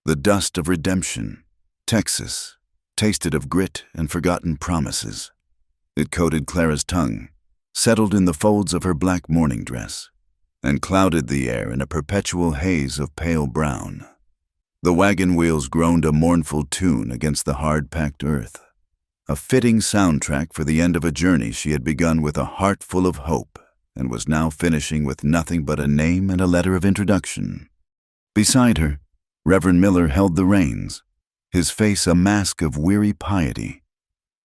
The dust of redemption. Texas, tasted of grit and forgotten promises. It coated Clara's tongue, settled in the folds of her black mourning dress, and clouded the air in a perpetual haze of pale brown. The wagon wheels groaned a mournful tune against the hard-packed earth, a fitting soundtrack for the end of a journey she had begun with a heart full of hope and was now finishing with nothing but a name and a letter of introduction. Beside her, Reverend Miller held the reins, his face a mask of weary piety.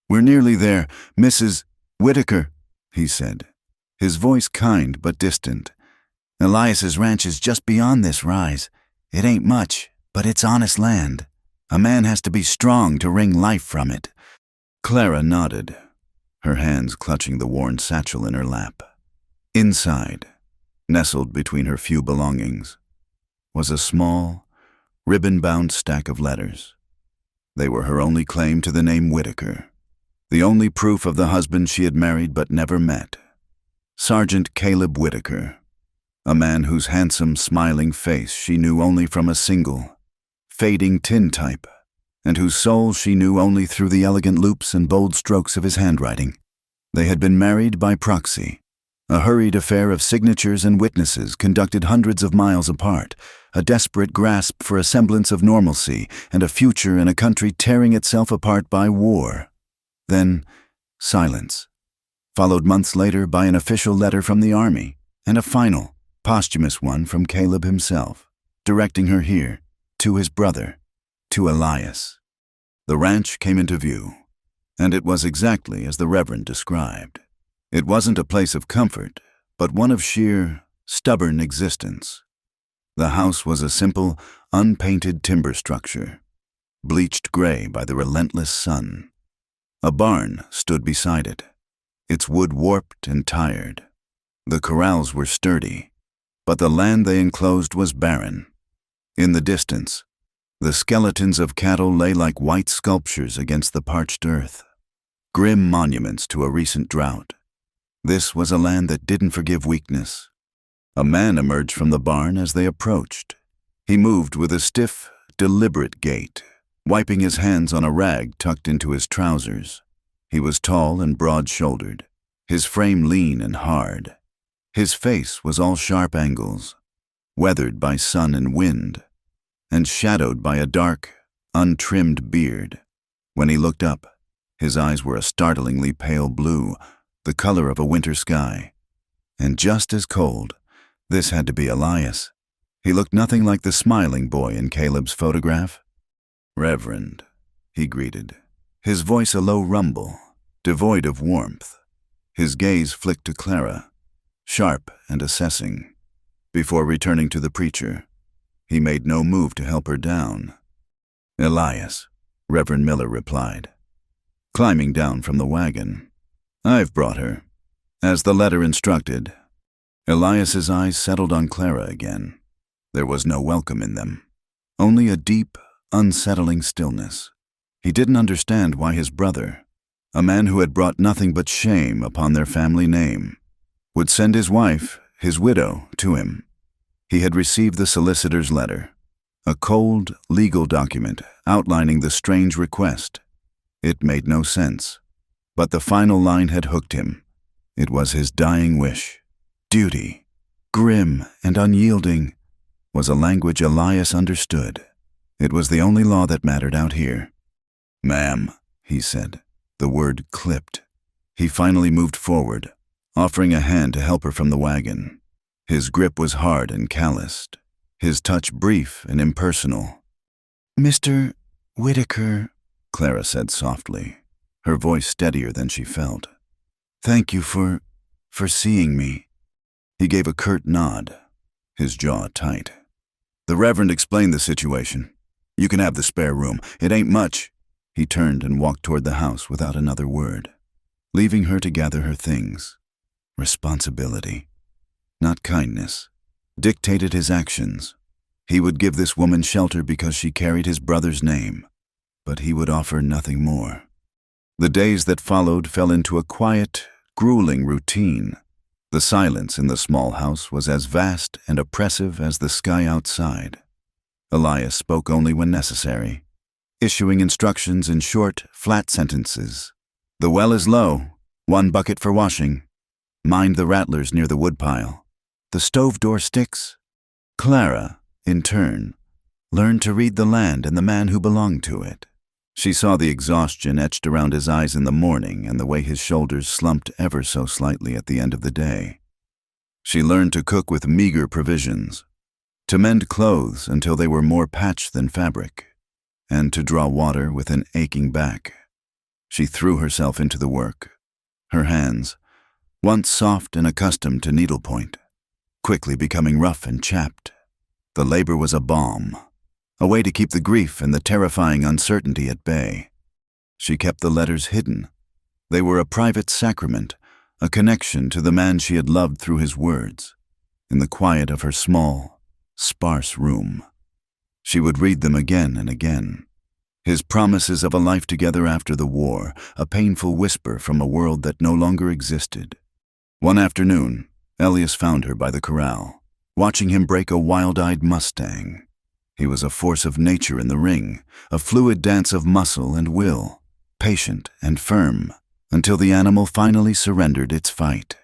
"We're nearly there, Mrs. Whitaker," he said, his voice kind but distant. "Elias's ranch is just beyond this rise. It ain't much, but it's honest land. A man has to be strong to wring life from it." Clara nodded, her hands clutching the worn satchel in her lap. Inside, nestled between her few belongings, was a small, ribbon-bound stack of letters. They were her only claim to the name Whitaker, the only proof of the husband she had married but never met. Sergeant Caleb Whitaker, a man whose handsome, smiling face she knew only from a single, fading tintype, and whose soul she knew only through the elegant loops and bold strokes of his handwriting. They had been married by proxy, a hurried affair of signatures and witnesses conducted hundreds of miles apart, a desperate grasp for a semblance of normalcy and a future in a country tearing itself apart by war. Then, silence, followed months later by an official letter from the Army, and a final, posthumous one from Caleb himself, directing her here, to his brother, to Elias. The ranch came into view, and it was exactly as the Reverend described. It wasn't a place of comfort, but one of sheer, stubborn existence. The house was a simple, unpainted timber structure, bleached gray by the relentless sun. A barn stood beside it, its wood warped and tired. The corrals were sturdy, but the land they enclosed was barren. In the distance, the skeletons of cattle lay like white sculptures against the parched earth, grim monuments to a recent drought. This was a land that didn't forgive weakness. A man emerged from the barn as they approached. He moved with a stiff, deliberate gait, wiping his hands on a rag tucked into his trousers. He was tall and broad-shouldered, his frame lean and hard. His face was all sharp angles, weathered by sun and wind, and shadowed by a dark, untrimmed beard. When he looked up, his eyes were a startlingly pale blue, the color of a winter sky. And just as cold, this had to be Elias. He looked nothing like the smiling boy in Caleb's photograph. "Reverend," he greeted, his voice a low rumble, devoid of warmth. His gaze flicked to Clara, sharp and assessing. Before returning to the preacher, he made no move to help her down. "Elias," Reverend Miller replied, climbing down from the wagon. "I've brought her, as the letter instructed." Elias's eyes settled on Clara again. There was no welcome in them, only a deep, unsettling stillness. He didn't understand why his brother, a man who had brought nothing but shame upon their family name, would send his wife, his widow, to him. He had received the solicitor's letter, a cold, legal document outlining the strange request. It made no sense. But the final line had hooked him. It was his dying wish. Duty, grim and unyielding, was a language Elias understood. It was the only law that mattered out here. "Ma'am," he said, the word clipped. He finally moved forward, offering a hand to help her from the wagon. His grip was hard and calloused, his touch brief and impersonal. "Mr. Whitaker," Clara said softly, her voice steadier than she felt. "Thank you for seeing me." He gave a curt nod, his jaw tight. The Reverend explained the situation. "You can have the spare room. It ain't much." He turned and walked toward the house without another word, leaving her to gather her things. Responsibility, not kindness, dictated his actions. He would give this woman shelter because she carried his brother's name, but he would offer nothing more. The days that followed fell into a quiet, grueling routine. The silence in the small house was as vast and oppressive as the sky outside. Elias spoke only when necessary, issuing instructions in short, flat sentences. The well is low, 1 bucket for washing. Mind the rattlers near the woodpile. The stove door sticks. Clara, in turn, learned to read the land and the man who belonged to it. She saw the exhaustion etched around his eyes in the morning and the way his shoulders slumped ever so slightly at the end of the day. She learned to cook with meager provisions, to mend clothes until they were more patch than fabric, and to draw water with an aching back. She threw herself into the work, her hands, once soft and accustomed to needlepoint, quickly becoming rough and chapped. The labor was a balm, a way to keep the grief and the terrifying uncertainty at bay. She kept the letters hidden. They were a private sacrament, a connection to the man she had loved through his words. In the quiet of her small, sparse room, she would read them again and again. His promises of a life together after the war, a painful whisper from a world that no longer existed. One afternoon, Elias found her by the corral, watching him break a wild-eyed Mustang. He was a force of nature in the ring, a fluid dance of muscle and will, patient and firm, until the animal finally surrendered its fight.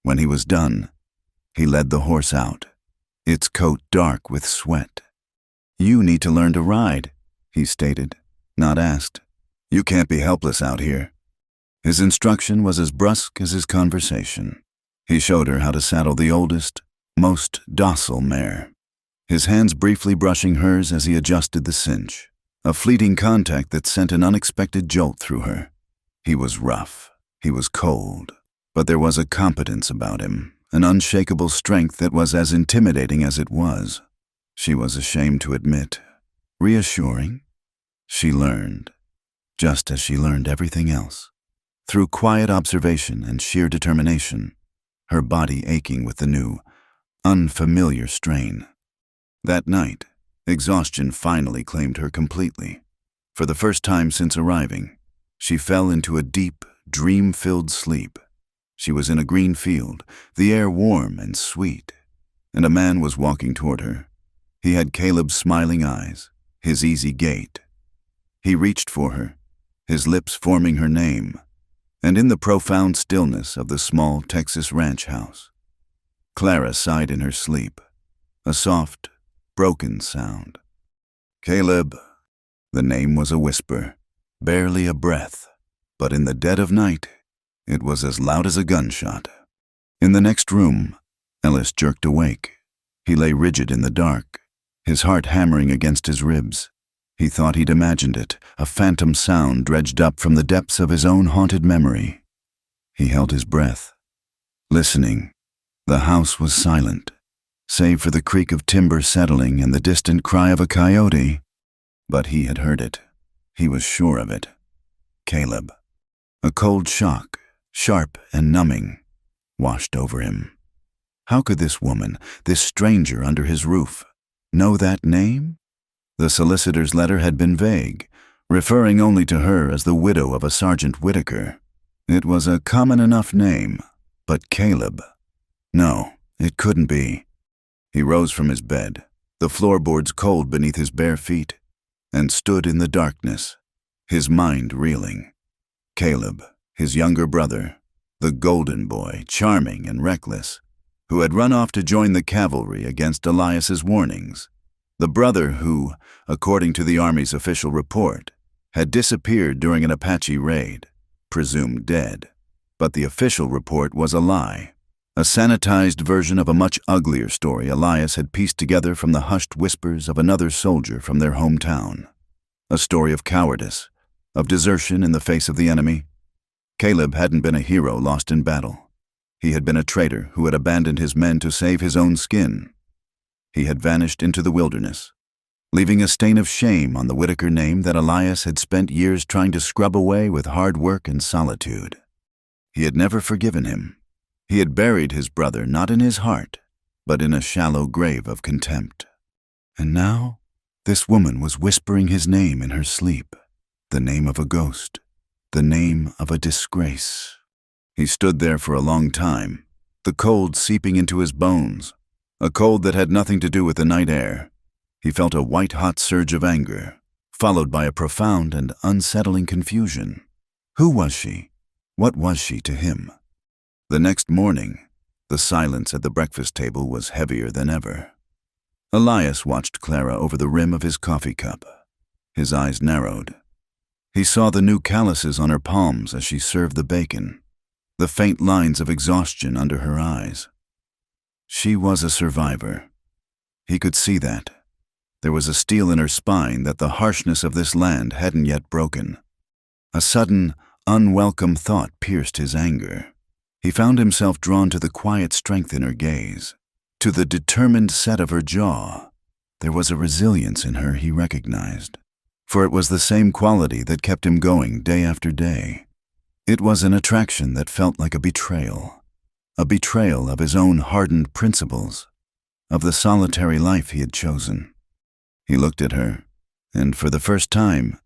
When he was done, he led the horse out, its coat dark with sweat. "You need to learn to ride," he stated, not asked. "You can't be helpless out here." His instruction was as brusque as his conversation. He showed her how to saddle the oldest, most docile mare, his hands briefly brushing hers as he adjusted the cinch, a fleeting contact that sent an unexpected jolt through her. He was rough, he was cold, but there was a competence about him, an unshakable strength that was as intimidating as it was. She was ashamed to admit. Reassuring? She learned, just as she learned everything else, through quiet observation and sheer determination, her body aching with the new, unfamiliar strain. That night, exhaustion finally claimed her completely. For the first time since arriving, she fell into a deep, dream-filled sleep. She was in a green field, the air warm and sweet, and a man was walking toward her. He had Caleb's smiling eyes, his easy gait. He reached for her, his lips forming her name, and in the profound stillness of the small Texas ranch house, Clara sighed in her sleep, a soft, broken sound. "Caleb." The name was a whisper, barely a breath, but in the dead of night, it was as loud as a gunshot. In the next room, Ellis jerked awake. He lay rigid in the dark, his heart hammering against his ribs. He thought he'd imagined it, a phantom sound dredged up from the depths of his own haunted memory. He held his breath, listening. The house was silent, save for the creak of timber settling and the distant cry of a coyote. But he had heard it. He was sure of it. Caleb. A cold shock, sharp and numbing, washed over him. How could this woman, this stranger under his roof, know that name? The solicitor's letter had been vague, referring only to her as the widow of a Sergeant Whitaker. It was a common enough name, but Caleb? No, it couldn't be. He rose from his bed, the floorboards cold beneath his bare feet, and stood in the darkness, his mind reeling. Caleb, his younger brother, the golden boy, charming and reckless, who had run off to join the cavalry against Elias's warnings. The brother who, according to the Army's official report, had disappeared during an Apache raid, presumed dead. But the official report was a lie, a sanitized version of a much uglier story Elias had pieced together from the hushed whispers of another soldier from their hometown. A story of cowardice, of desertion in the face of the enemy. Caleb hadn't been a hero lost in battle. He had been a traitor who had abandoned his men to save his own skin. He had vanished into the wilderness, leaving a stain of shame on the Whitaker name that Elias had spent years trying to scrub away with hard work and solitude. He had never forgiven him. He had buried his brother not in his heart, but in a shallow grave of contempt. And now, this woman was whispering his name in her sleep, the name of a ghost, the name of a disgrace. He stood there for a long time, the cold seeping into his bones, a cold that had nothing to do with the night air, He felt a white-hot surge of anger, followed by a profound and unsettling confusion. Who was she? What was she to him? The next morning, the silence at the breakfast table was heavier than ever. Elias watched Clara over the rim of his coffee cup. His eyes narrowed. He saw the new calluses on her palms as she served the bacon, the faint lines of exhaustion under her eyes. She was a survivor. He could see that. There was a steel in her spine that the harshness of this land hadn't yet broken. A sudden, unwelcome thought pierced his anger. He found himself drawn to the quiet strength in her gaze, to the determined set of her jaw. There was a resilience in her he recognized, for it was the same quality that kept him going day after day. It was an attraction that felt like a betrayal of his own hardened principles, of the solitary life he had chosen. He looked at her, and for the first time,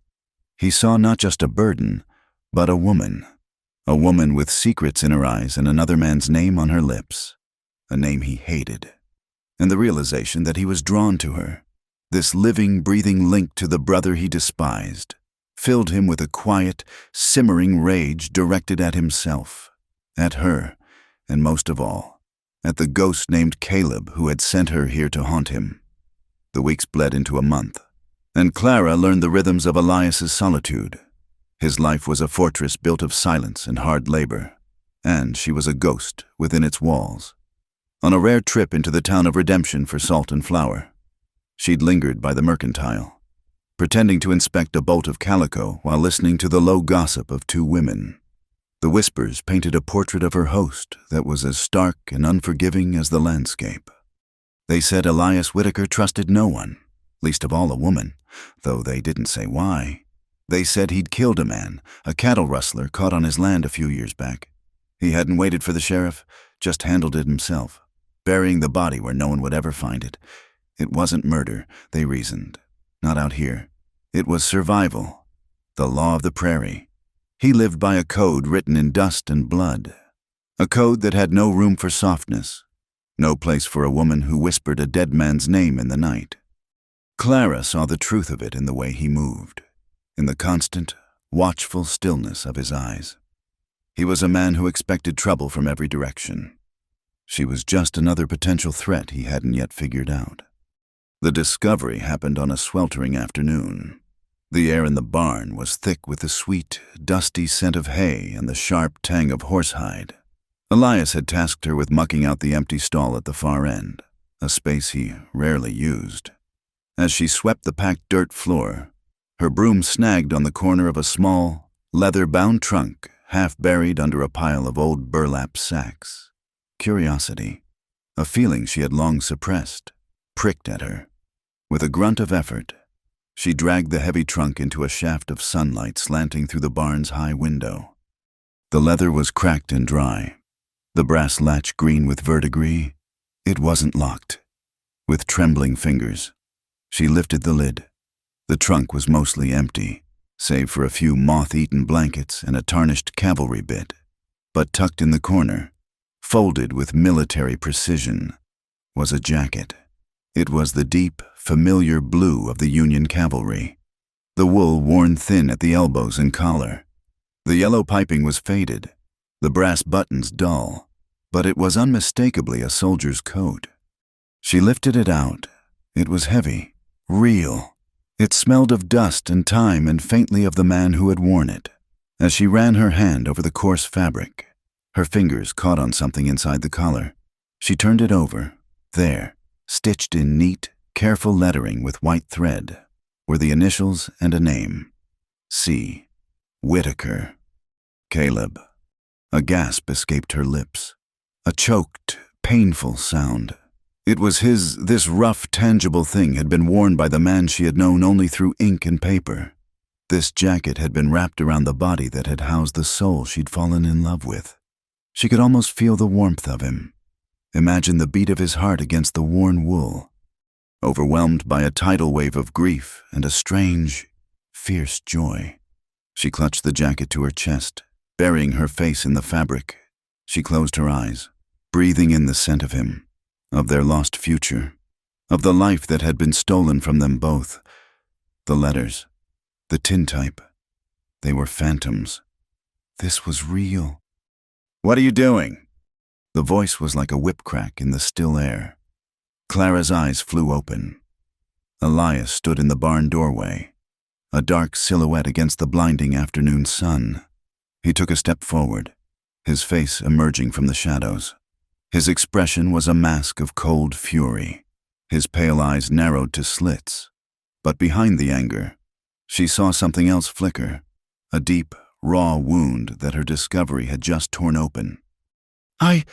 he saw not just a burden, but a woman with secrets in her eyes and another man's name on her lips, a name he hated. And the realization that he was drawn to her, this living, breathing link to the brother he despised, filled him with a quiet, simmering rage directed at himself, at her, and most of all, at the ghost named Caleb who had sent her here to haunt him. The weeks bled into a month, and Clara learned the rhythms of Elias's solitude. His life was a fortress built of silence and hard labor, and she was a ghost within its walls. On a rare trip into the town of Redemption for salt and flour, she'd lingered by the mercantile, pretending to inspect a bolt of calico while listening to the low gossip of two women. The whispers painted a portrait of her host that was as stark and unforgiving as the landscape. They said Elias Whitaker trusted no one, least of all a woman, though they didn't say why. They said he'd killed a man, a cattle rustler caught on his land a few years back. He hadn't waited for the sheriff, just handled it himself, burying the body where no one would ever find it. It wasn't murder, they reasoned. Not out here. It was survival, the law of the prairie. He lived by a code written in dust and blood, a code that had no room for softness, no place for a woman who whispered a dead man's name in the night. Clara saw the truth of it in the way he moved, in the constant, watchful stillness of his eyes. He was a man who expected trouble from every direction. She was just another potential threat he hadn't yet figured out. The discovery happened on a sweltering afternoon. The air in the barn was thick with the sweet, dusty scent of hay and the sharp tang of horsehide. Elias had tasked her with mucking out the empty stall at the far end, a space he rarely used. As she swept the packed dirt floor, her broom snagged on the corner of a small, leather-bound trunk half buried under a pile of old burlap sacks. Curiosity, a feeling she had long suppressed, pricked at her. With a grunt of effort, she dragged the heavy trunk into a shaft of sunlight slanting through the barn's high window. The leather was cracked and dry, the brass latch green with verdigris. It wasn't locked. With trembling fingers, she lifted the lid. The trunk was mostly empty, save for a few moth-eaten blankets and a tarnished cavalry bit. But tucked in the corner, folded with military precision, was a jacket. It was the deep, familiar blue of the Union cavalry, the wool worn thin at the elbows and collar. The yellow piping was faded, the brass buttons dull, but it was unmistakably a soldier's coat. She lifted it out. It was heavy, real. It smelled of dust and time and faintly of the man who had worn it. As she ran her hand over the coarse fabric, her fingers caught on something inside the collar. She turned it over. There, stitched in neat, careful lettering with white thread, were the initials and a name. C. Whitaker. Caleb. A gasp escaped her lips. A choked, painful sound. It was this rough, tangible thing had been worn by the man she had known only through ink and paper. This jacket had been wrapped around the body that had housed the soul she'd fallen in love with. She could almost feel the warmth of him. Imagine the beat of his heart against the worn wool. Overwhelmed by a tidal wave of grief and a strange, fierce joy, she clutched the jacket to her chest, burying her face in the fabric. She closed her eyes, breathing in the scent of him, of their lost future, of the life that had been stolen from them both. The letters, the tintype, they were phantoms. This was real. "What are you doing?" The voice was like a whip crack in the still air. Clara's eyes flew open. Elias stood in the barn doorway, a dark silhouette against the blinding afternoon sun. He took a step forward, his face emerging from the shadows. His expression was a mask of cold fury. His pale eyes narrowed to slits. But behind the anger, she saw something else flicker, a deep, raw wound that her discovery had just torn open. I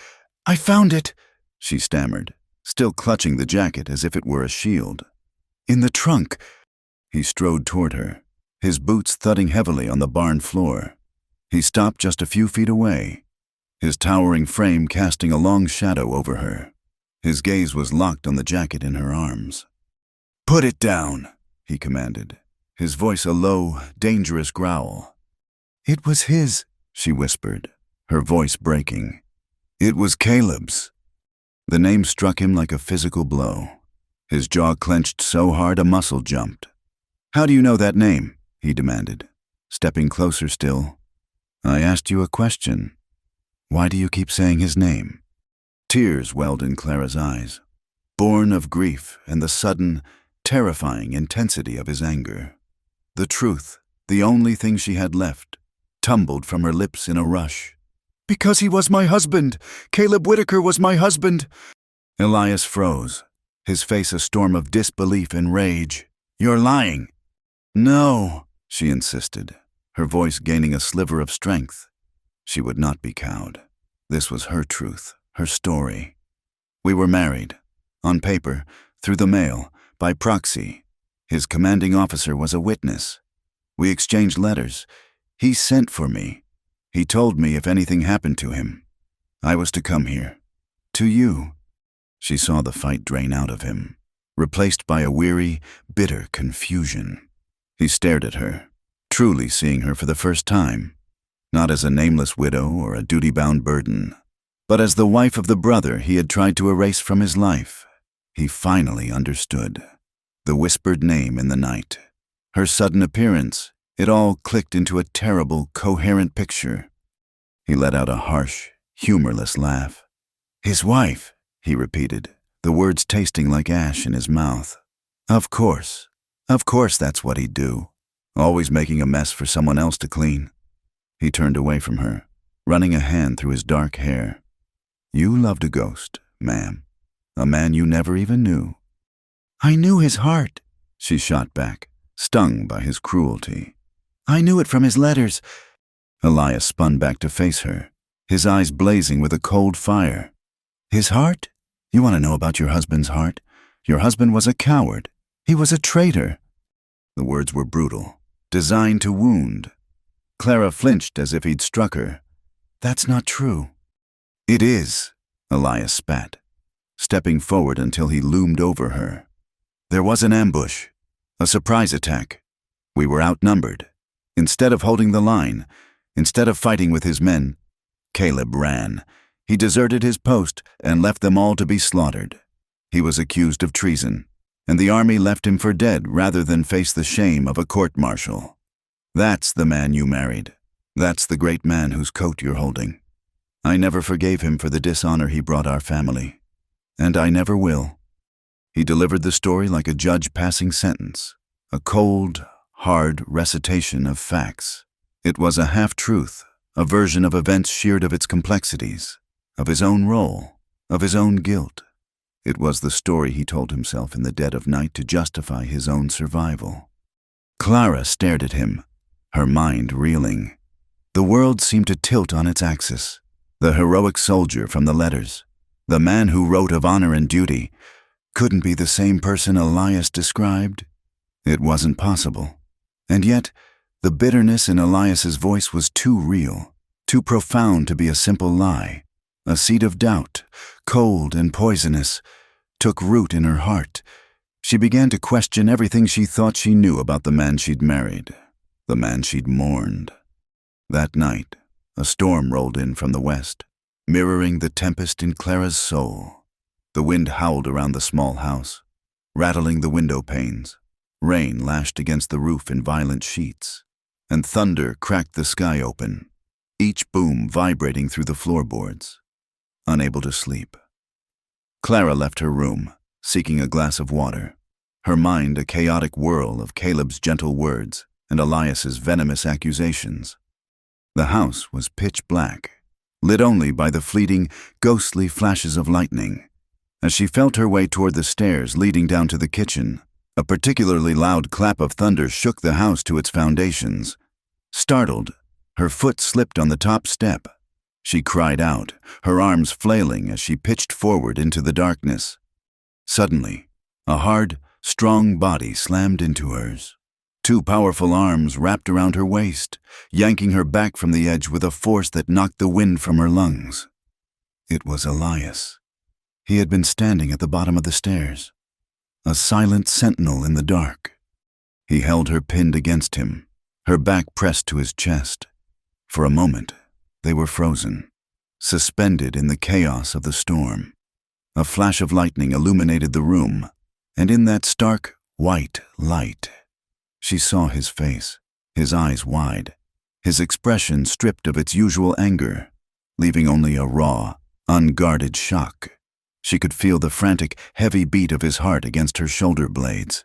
found it," she stammered, still clutching the jacket as if it were a shield. "In the trunk." He strode toward her, his boots thudding heavily on the barn floor. He stopped just a few feet away, his towering frame casting a long shadow over her. His gaze was locked on the jacket in her arms. "Put it down," he commanded, his voice a low, dangerous growl. "It was his," she whispered, her voice breaking. "It was Caleb's." The name struck him like a physical blow. His jaw clenched so hard a muscle jumped. "How do you know that name?" he demanded, stepping closer still. "I asked you a question. Why do you keep saying his name?" Tears welled in Clara's eyes, born of grief and the sudden, terrifying intensity of his anger. The truth, the only thing she had left, tumbled from her lips in a rush. "Because he was my husband! Caleb Whitaker was my husband!" Elias froze, his face a storm of disbelief and rage. "You're lying!" "No," she insisted, her voice gaining a sliver of strength. She would not be cowed. This was her truth, her story. "We were married. On paper, through the mail, by proxy. His commanding officer was a witness. We exchanged letters. He sent for me. He told me if anything happened to him, I was to come here. To you." She saw the fight drain out of him, replaced by a weary, bitter confusion. He stared at her, truly seeing her for the first time, not as a nameless widow or a duty-bound burden, but as the wife of the brother he had tried to erase from his life. He finally understood. The whispered name in the night, her sudden appearance, it all clicked into a terrible, coherent picture. He let out a harsh, humorless laugh. "His wife," he repeated, the words tasting like ash in his mouth. Of course that's what he'd do, always making a mess for someone else to clean." He turned away from her, running a hand through his dark hair. "You loved a ghost, ma'am, a man you never even knew." "I knew his heart," she shot back, stung by his cruelty. "I knew it from his letters." Elias spun back to face her, his eyes blazing with a cold fire. "His heart? You want to know about your husband's heart? Your husband was a coward. He was a traitor." The words were brutal, designed to wound. Clara flinched as if he'd struck her. "That's not true." "It is," Elias spat, stepping forward until he loomed over her. "There was an ambush, a surprise attack. We were outnumbered. Instead of holding the line, instead of fighting with his men, Caleb ran. He deserted his post and left them all to be slaughtered. He was accused of treason, and the army left him for dead rather than face the shame of a court-martial. That's the man you married. That's the great man whose coat you're holding. I never forgave him for the dishonor he brought our family, and I never will." He delivered the story like a judge passing sentence, a cold, hard recitation of facts. It was a half-truth, a version of events sheared of its complexities, of his own role, of his own guilt. It was the story he told himself in the dead of night to justify his own survival. Clara stared at him, her mind reeling. The world seemed to tilt on its axis. The heroic soldier from the letters, the man who wrote of honor and duty, couldn't be the same person Elias described. It wasn't possible. And yet, the bitterness in Elias's voice was too real, too profound to be a simple lie. A seed of doubt, cold and poisonous, took root in her heart. She began to question everything she thought she knew about the man she'd married, the man she'd mourned. That night, a storm rolled in from the west, mirroring the tempest in Clara's soul. The wind howled around the small house, rattling the window panes. Rain lashed against the roof in violent sheets, and thunder cracked the sky open, each boom vibrating through the floorboards. Unable to sleep, Clara left her room, seeking a glass of water, her mind a chaotic whirl of Caleb's gentle words and Elias's venomous accusations. The house was pitch black, lit only by the fleeting, ghostly flashes of lightning. As she felt her way toward the stairs leading down to the kitchen, a particularly loud clap of thunder shook the house to its foundations. Startled, her foot slipped on the top step. She cried out, her arms flailing as she pitched forward into the darkness. Suddenly, a hard, strong body slammed into hers. Two powerful arms wrapped around her waist, yanking her back from the edge with a force that knocked the wind from her lungs. It was Elias. He had been standing at the bottom of the stairs, a silent sentinel in the dark. He held her pinned against him, her back pressed to his chest. For a moment, they were frozen, suspended in the chaos of the storm. A flash of lightning illuminated the room, and in that stark, white light, she saw his face, his eyes wide, his expression stripped of its usual anger, leaving only a raw, unguarded shock. She could feel the frantic, heavy beat of his heart against her shoulder blades,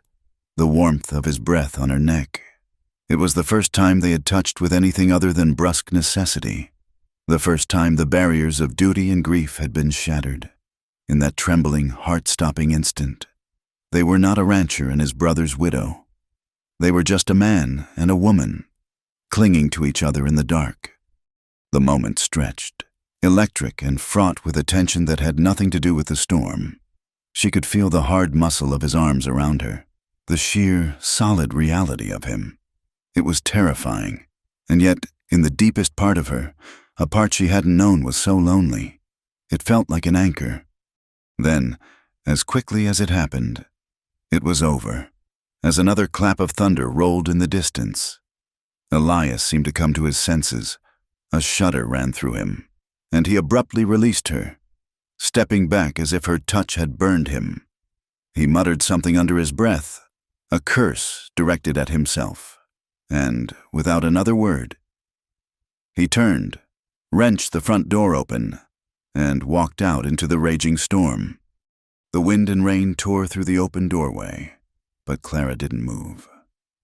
the warmth of his breath on her neck. It was the first time they had touched with anything other than brusque necessity, the first time the barriers of duty and grief had been shattered. In that trembling, heart-stopping instant, they were not a rancher and his brother's widow. They were just a man and a woman, clinging to each other in the dark. The moment stretched, electric and fraught with a tension that had nothing to do with the storm. She could feel the hard muscle of his arms around her, the sheer, solid reality of him. It was terrifying, and yet, in the deepest part of her, a part she hadn't known was so lonely. It felt like an anchor. Then, as quickly as it happened, it was over, as another clap of thunder rolled in the distance. Elias seemed to come to his senses. A shudder ran through him, and he abruptly released her, stepping back as if her touch had burned him. He muttered something under his breath, a curse directed at himself, and, without another word, he turned, wrenched the front door open, and walked out into the raging storm. The wind and rain tore through the open doorway, but Clara didn't move.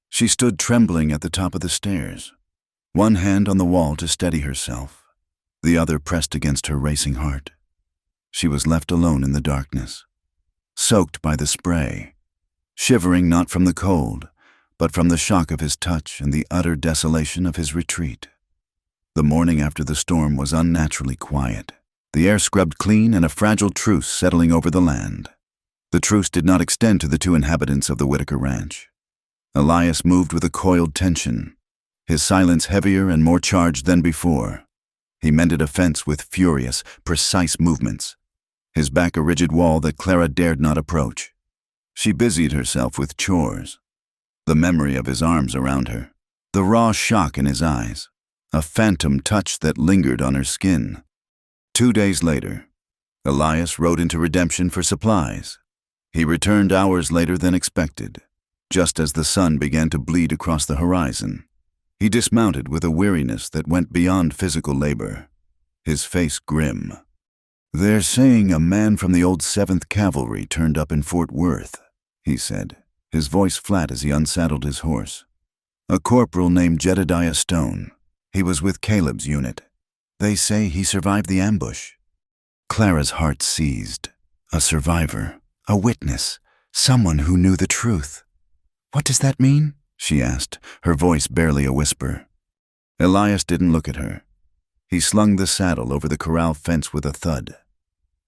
She stood trembling at the top of the stairs, one hand on the wall to steady herself, the other pressed against her racing heart. She was left alone in the darkness, soaked by the spray, shivering not from the cold, but from the shock of his touch and the utter desolation of his retreat. The morning after the storm was unnaturally quiet. The air scrubbed clean and a fragile truce settling over the land. The truce did not extend to the two inhabitants of the Whitaker Ranch. Elias moved with a coiled tension, his silence heavier and more charged than before. He mended a fence with furious, precise movements, his back a rigid wall that Clara dared not approach. She busied herself with chores. The memory of his arms around her, the raw shock in his eyes, a phantom touch that lingered on her skin. 2 days later, Elias rode into Redemption for supplies. He returned hours later than expected, just as the sun began to bleed across the horizon. He dismounted with a weariness that went beyond physical labor, his face grim. "They're saying a man from the old 7th Cavalry turned up in Fort Worth," he said, his voice flat as he unsaddled his horse. "A corporal named Jedediah Stone. He was with Caleb's unit. They say he survived the ambush." Clara's heart seized. A survivor, a witness, someone who knew the truth. "What does that mean?" she asked, her voice barely a whisper. Elias didn't look at her. He slung the saddle over the corral fence with a thud.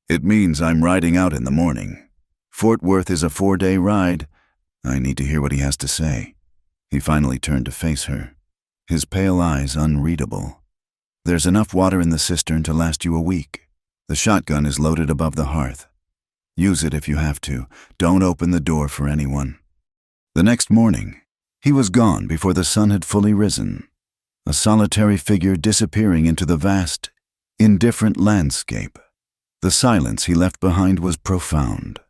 "It means I'm riding out in the morning. Fort Worth is a 4-day ride. I need to hear what he has to say." He finally turned to face her, his pale eyes unreadable. "There's enough water in the cistern to last you a week. The shotgun is loaded above the hearth. Use it if you have to. Don't open the door for anyone." The next morning, he was gone before the sun had fully risen, a solitary figure disappearing into the vast, indifferent landscape. The silence he left behind was profound,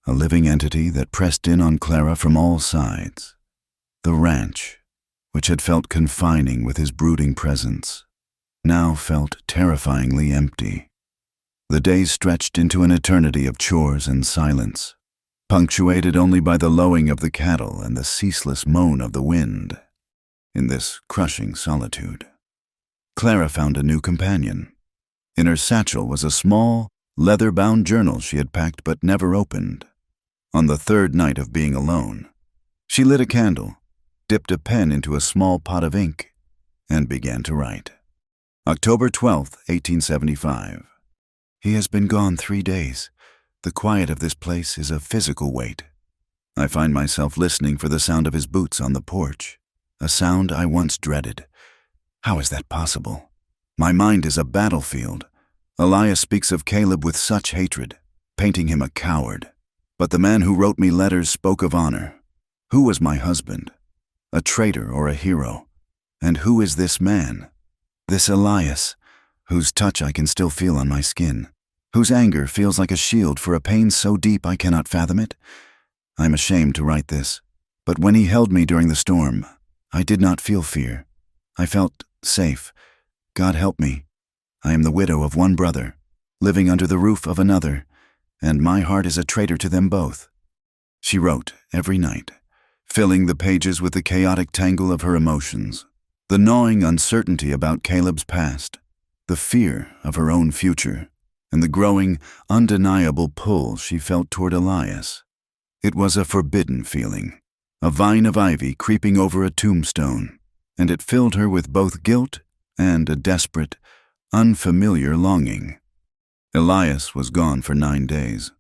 a living entity that pressed in on Clara from all sides. The ranch, which had felt confining with his brooding presence, now felt terrifyingly empty. The days stretched into an eternity of chores and silence, punctuated only by the lowing of the cattle and the ceaseless moan of the wind. In this crushing solitude, Clara found a new companion. In her satchel was a small, leather-bound journal she had packed but never opened. On the third night of being alone, she lit a candle, dipped a pen into a small pot of ink, and began to write. October 12th, 1875. He has been gone 3 days. The quiet of this place is a physical weight. I find myself listening for the sound of his boots on the porch, a sound I once dreaded. How is that possible? My mind is a battlefield. Elias speaks of Caleb with such hatred, painting him a coward. But the man who wrote me letters spoke of honor. Who was my husband? A traitor or a hero? And who is this man? This Elias, whose touch I can still feel on my skin, whose anger feels like a shield for a pain so deep I cannot fathom it? I'm ashamed to write this, but when he held me during the storm, I did not feel fear. I felt safe. God help me. I am the widow of one brother, living under the roof of another, and my heart is a traitor to them both. She wrote every night, filling the pages with the chaotic tangle of her emotions, the gnawing uncertainty about Caleb's past, the fear of her own future, and the growing, undeniable pull she felt toward Elias. It was a forbidden feeling, a vine of ivy creeping over a tombstone, and it filled her with both guilt and a desperate, unfamiliar longing. Elias was gone for 9 days.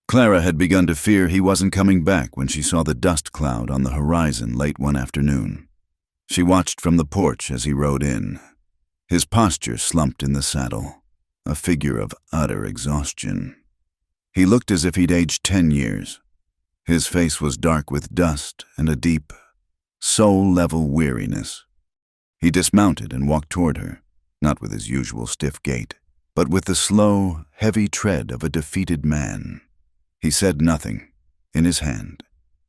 Clara had begun to fear he wasn't coming back when she saw the dust cloud on the horizon late one afternoon. She watched from the porch as he rode in. His posture slumped in the saddle, a figure of utter exhaustion. He looked as if he'd aged 10 years. His face was dark with dust and a deep, soul-level weariness. He dismounted and walked toward her, not with his usual stiff gait, but with the slow, heavy tread of a defeated man. He said nothing. In his hand,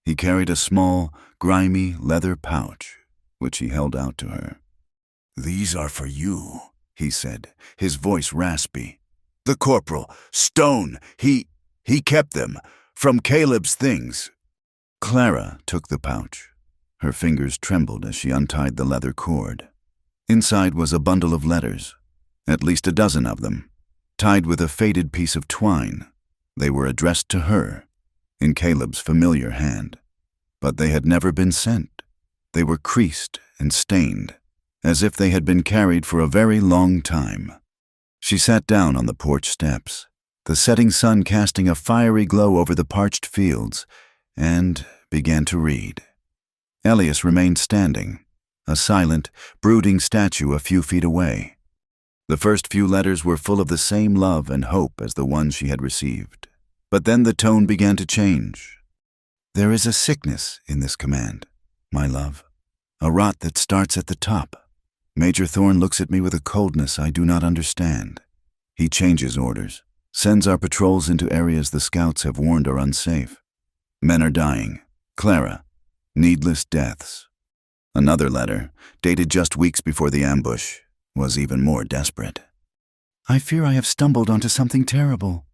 he carried a small, grimy leather pouch, which he held out to her. "These are for you," he said, his voice raspy. "The corporal, Stone, he kept them, from Caleb's things." Clara took the pouch. Her fingers trembled as she untied the leather cord. Inside was a bundle of letters, at least a dozen of them, tied with a faded piece of twine. They were addressed to her, in Caleb's familiar hand, but they had never been sent. They were creased and stained, as if they had been carried for a very long time. She sat down on the porch steps, the setting sun casting a fiery glow over the parched fields, and began to read. Elias remained standing, a silent, brooding statue a few feet away. The first few letters were full of the same love and hope as the ones she had received. But then the tone began to change. "There is a sickness in this command, my love, a rot that starts at the top. Major Thorne looks at me with a coldness I do not understand. He changes orders, sends our patrols into areas the scouts have warned are unsafe. Men are dying. Clara, needless deaths." Another letter, dated just weeks before the ambush, was even more desperate. "I fear I have stumbled onto something terrible.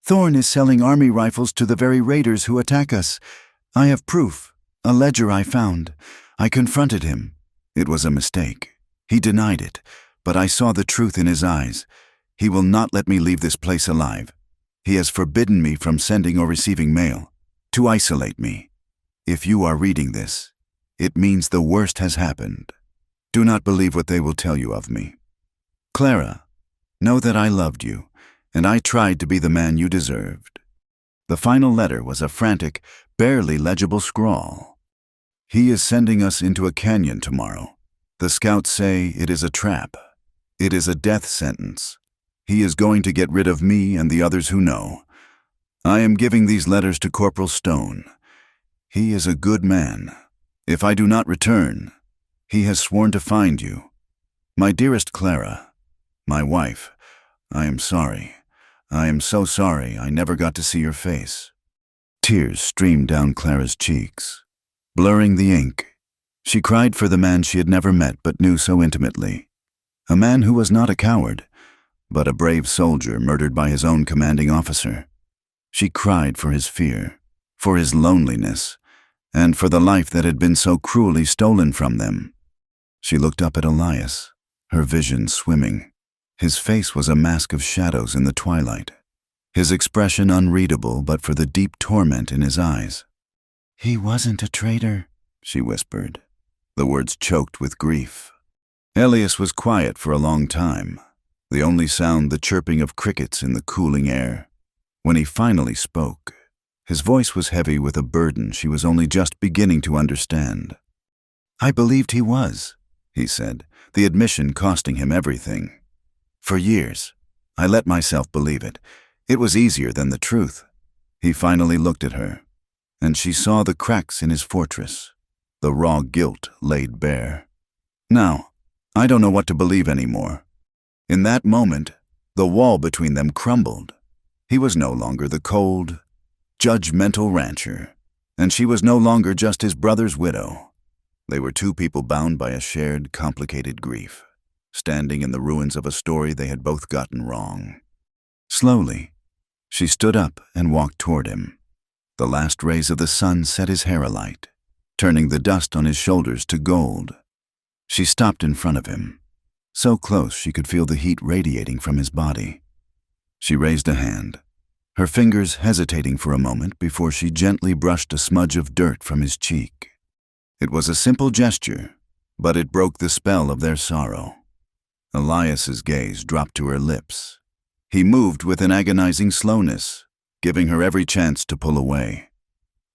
Thorne is selling army rifles to the very raiders who attack us. I have proof, a ledger I found. I confronted him. It was a mistake. He denied it, but I saw the truth in his eyes. He will not let me leave this place alive. He has forbidden me from sending or receiving mail, to isolate me. If you are reading this, it means the worst has happened. Do not believe what they will tell you of me. Clara, know that I loved you, and I tried to be the man you deserved." The final letter was a frantic, barely legible scrawl. "He is sending us into a canyon tomorrow. The scouts say it is a trap. It is a death sentence. He is going to get rid of me and the others who know. I am giving these letters to Corporal Stone. He is a good man. If I do not return, he has sworn to find you. My dearest Clara, my wife, I am sorry. I am so sorry I never got to see your face. Tears streamed down Clara's cheeks, blurring the ink. She cried for the man she had never met but knew so intimately. A man who was not a coward, but a brave soldier murdered by his own commanding officer. She cried for his fear, for his loneliness, and for the life that had been so cruelly stolen from them. She looked up at Elias, her vision swimming. His face was a mask of shadows in the twilight, his expression unreadable but for the deep torment in his eyes. "He wasn't a traitor," she whispered, the words choked with grief. Elias was quiet for a long time, the only sound the chirping of crickets in the cooling air. When he finally spoke, his voice was heavy with a burden she was only just beginning to understand. "I believed he was," he said, the admission costing him everything. "For years, I let myself believe it. It was easier than the truth." He finally looked at her, and she saw the cracks in his fortress, the raw guilt laid bare. "Now, I don't know what to believe anymore." In that moment, the wall between them crumbled. He was no longer the cold, judgmental rancher, and she was no longer just his brother's widow. They were two people bound by a shared, complicated grief, standing in the ruins of a story they had both gotten wrong. Slowly, she stood up and walked toward him. The last rays of the sun set his hair alight, turning the dust on his shoulders to gold. She stopped in front of him, so close she could feel the heat radiating from his body. She raised a hand, her fingers hesitating for a moment before she gently brushed a smudge of dirt from his cheek. It was a simple gesture, but it broke the spell of their sorrow. Elias's gaze dropped to her lips. He moved with an agonizing slowness, giving her every chance to pull away.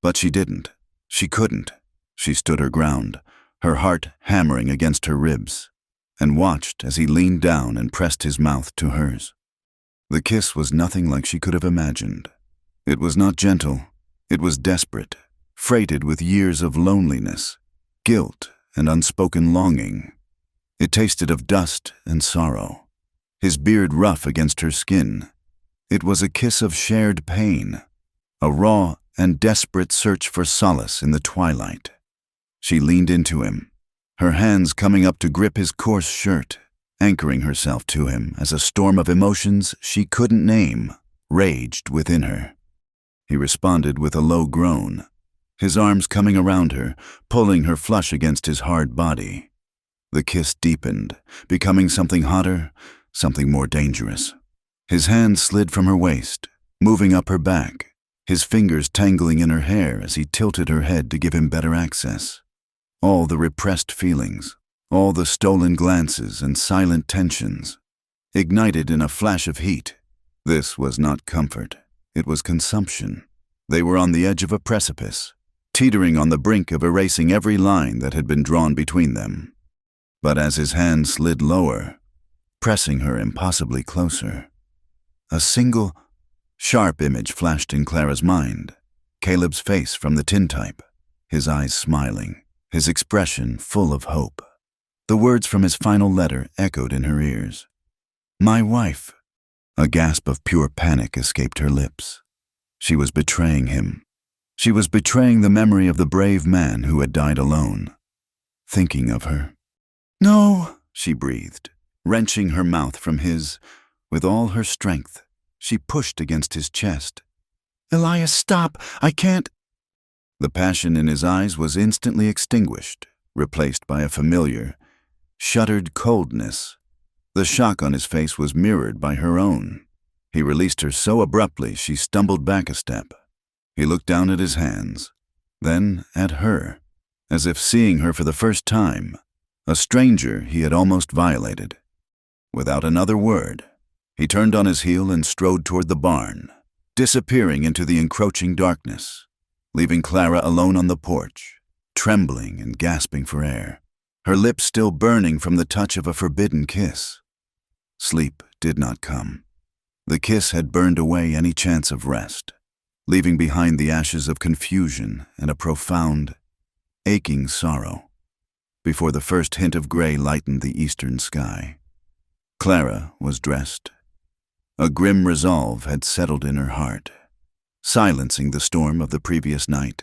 But she didn't. She couldn't. She stood her ground, her heart hammering against her ribs, and watched as he leaned down and pressed his mouth to hers. The kiss was nothing like she could have imagined. It was not gentle. It was desperate, freighted with years of loneliness, guilt, and unspoken longing. It tasted of dust and sorrow, his beard rough against her skin. It was a kiss of shared pain, a raw and desperate search for solace in the twilight. She leaned into him, her hands coming up to grip his coarse shirt, anchoring herself to him as a storm of emotions she couldn't name raged within her. He responded with a low groan, his arms coming around her, pulling her flush against his hard body. The kiss deepened, becoming something hotter, something more dangerous. His hands slid from her waist, moving up her back, his fingers tangling in her hair as he tilted her head to give him better access. All the repressed feelings, all the stolen glances and silent tensions, ignited in a flash of heat. This was not comfort, it was consumption. They were on the edge of a precipice, teetering on the brink of erasing every line that had been drawn between them. But as his hand slid lower, pressing her impossibly closer, a single, sharp image flashed in Clara's mind. Caleb's face from the tintype, his eyes smiling, his expression full of hope. The words from his final letter echoed in her ears. "My wife." A gasp of pure panic escaped her lips. She was betraying him. She was betraying the memory of the brave man who had died alone. Thinking of her. "No," she breathed, wrenching her mouth from his. With all her strength, she pushed against his chest. "Elias, stop! I can't." The passion in his eyes was instantly extinguished, replaced by a familiar, shuttered coldness. The shock on his face was mirrored by her own. He released her so abruptly she stumbled back a step. He looked down at his hands, then at her, as if seeing her for the first time, a stranger he had almost violated. Without another word, he turned on his heel and strode toward the barn, disappearing into the encroaching darkness, leaving Clara alone on the porch, trembling and gasping for air, her lips still burning from the touch of a forbidden kiss. Sleep did not come. The kiss had burned away any chance of rest, leaving behind the ashes of confusion and a profound, aching sorrow, before the first hint of gray lightened the eastern sky. Clara was dressed. A grim resolve had settled in her heart. silencing the storm of the previous night.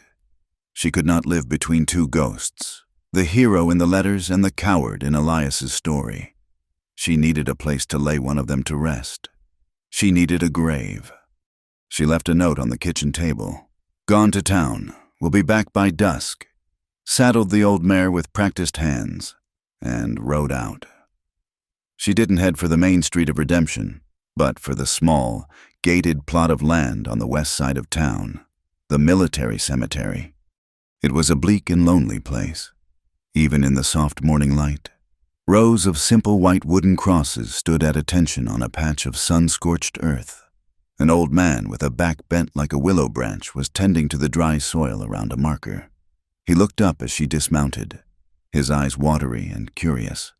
She could not live between two ghosts, the hero in the letters and the coward in Elias's story. She needed a place to lay one of them to rest. She needed a grave. She left a note on the kitchen table. Gone to town. Will be back by dusk. Saddled the old mare with practiced hands and rode out. She didn't head for the main street of Redemption, but for the small, gated plot of land on the west side of town, the military cemetery. It was a bleak and lonely place, even in the soft morning light. Rows of simple white wooden crosses stood at attention on a patch of sun-scorched earth. An old man with a back bent like a willow branch was tending to the dry soil around a marker. He looked up as she dismounted, his eyes watery and curious.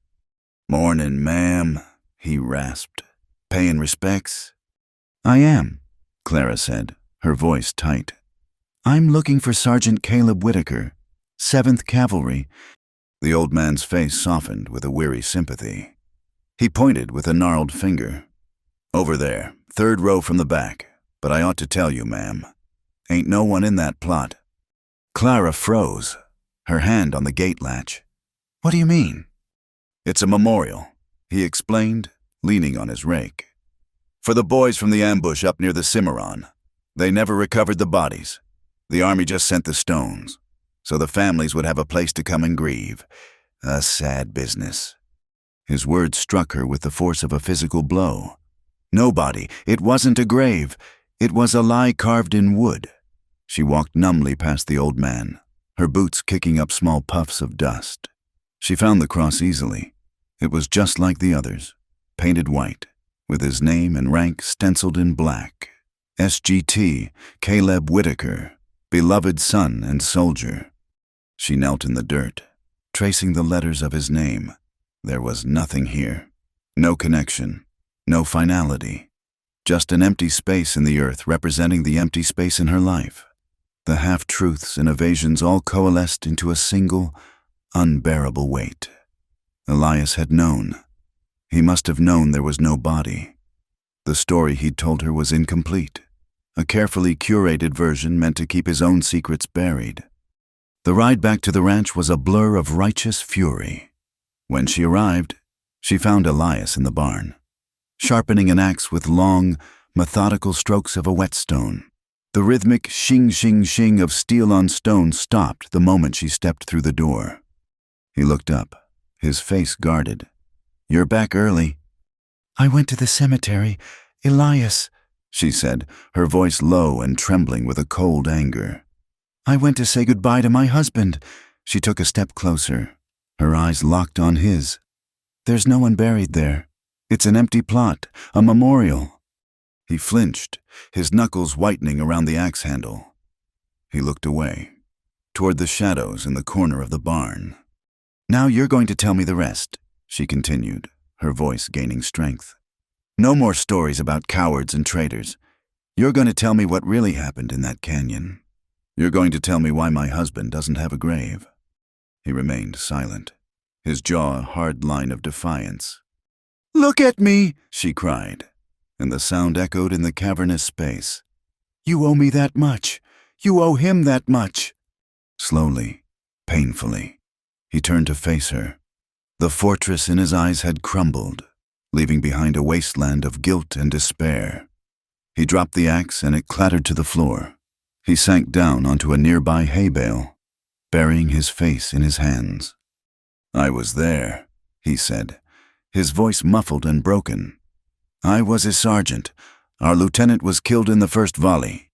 "Mornin', ma'am," he rasped. "Payin' respects?" "I am," Clara said, her voice tight. "I'm looking for Sergeant Caleb Whitaker, 7th Cavalry." The old man's face softened with a weary sympathy. He pointed with a gnarled finger. "Over there, 3rd row from the back, but I ought to tell you, ma'am. Ain't no one in that plot." Clara froze, her hand on the gate latch. "What do you mean?" "It's a memorial," he explained, leaning on his rake. "For the boys from the ambush up near the Cimarron. They never recovered the bodies. The army just sent the stones, so the families would have a place to come and grieve. A sad business." His words struck her with the force of a physical blow. No body. It wasn't a grave. It was a lie carved in wood. She walked numbly past the old man, her boots kicking up small puffs of dust. She found the cross easily. It was just like the others, painted white, with his name and rank stenciled in black. SGT, Caleb Whitaker, beloved son and soldier. She knelt in the dirt, tracing the letters of his name. There was nothing here. No connection, no finality. Just an empty space in the earth representing the empty space in her life. The half-truths and evasions all coalesced into a single, unbearable weight. Elias had known. He must have known there was no body. The story he'd told her was incomplete, a carefully curated version meant to keep his own secrets buried. The ride back to the ranch was a blur of righteous fury. When she arrived, she found Elias in the barn, sharpening an axe with long, methodical strokes of a whetstone. The rhythmic shing-shing-shing of steel on stone stopped the moment she stepped through the door. He looked up, his face guarded. "You're back early." "I went to the cemetery. Elias," she said, her voice low and trembling with a cold anger. "I went to say goodbye to my husband." She took a step closer, her eyes locked on his. "There's no one buried there. It's an empty plot, a memorial." He flinched, his knuckles whitening around the axe handle. He looked away, toward the shadows in the corner of the barn. "Now you're going to tell me the rest," she continued, her voice gaining strength. "No more stories about cowards and traitors. You're going to tell me what really happened in that canyon. You're going to tell me why my husband doesn't have a grave." He remained silent, his jaw a hard line of defiance. "Look at me!" she cried, and the sound echoed in the cavernous space. "You owe me that much. You owe him that much." Slowly, painfully, he turned to face her. The fortress in his eyes had crumbled, leaving behind a wasteland of guilt and despair. He dropped the axe and it clattered to the floor. He sank down onto a nearby hay bale, burying his face in his hands. "I was there," he said, his voice muffled and broken. "I was his sergeant. Our lieutenant was killed in the first volley."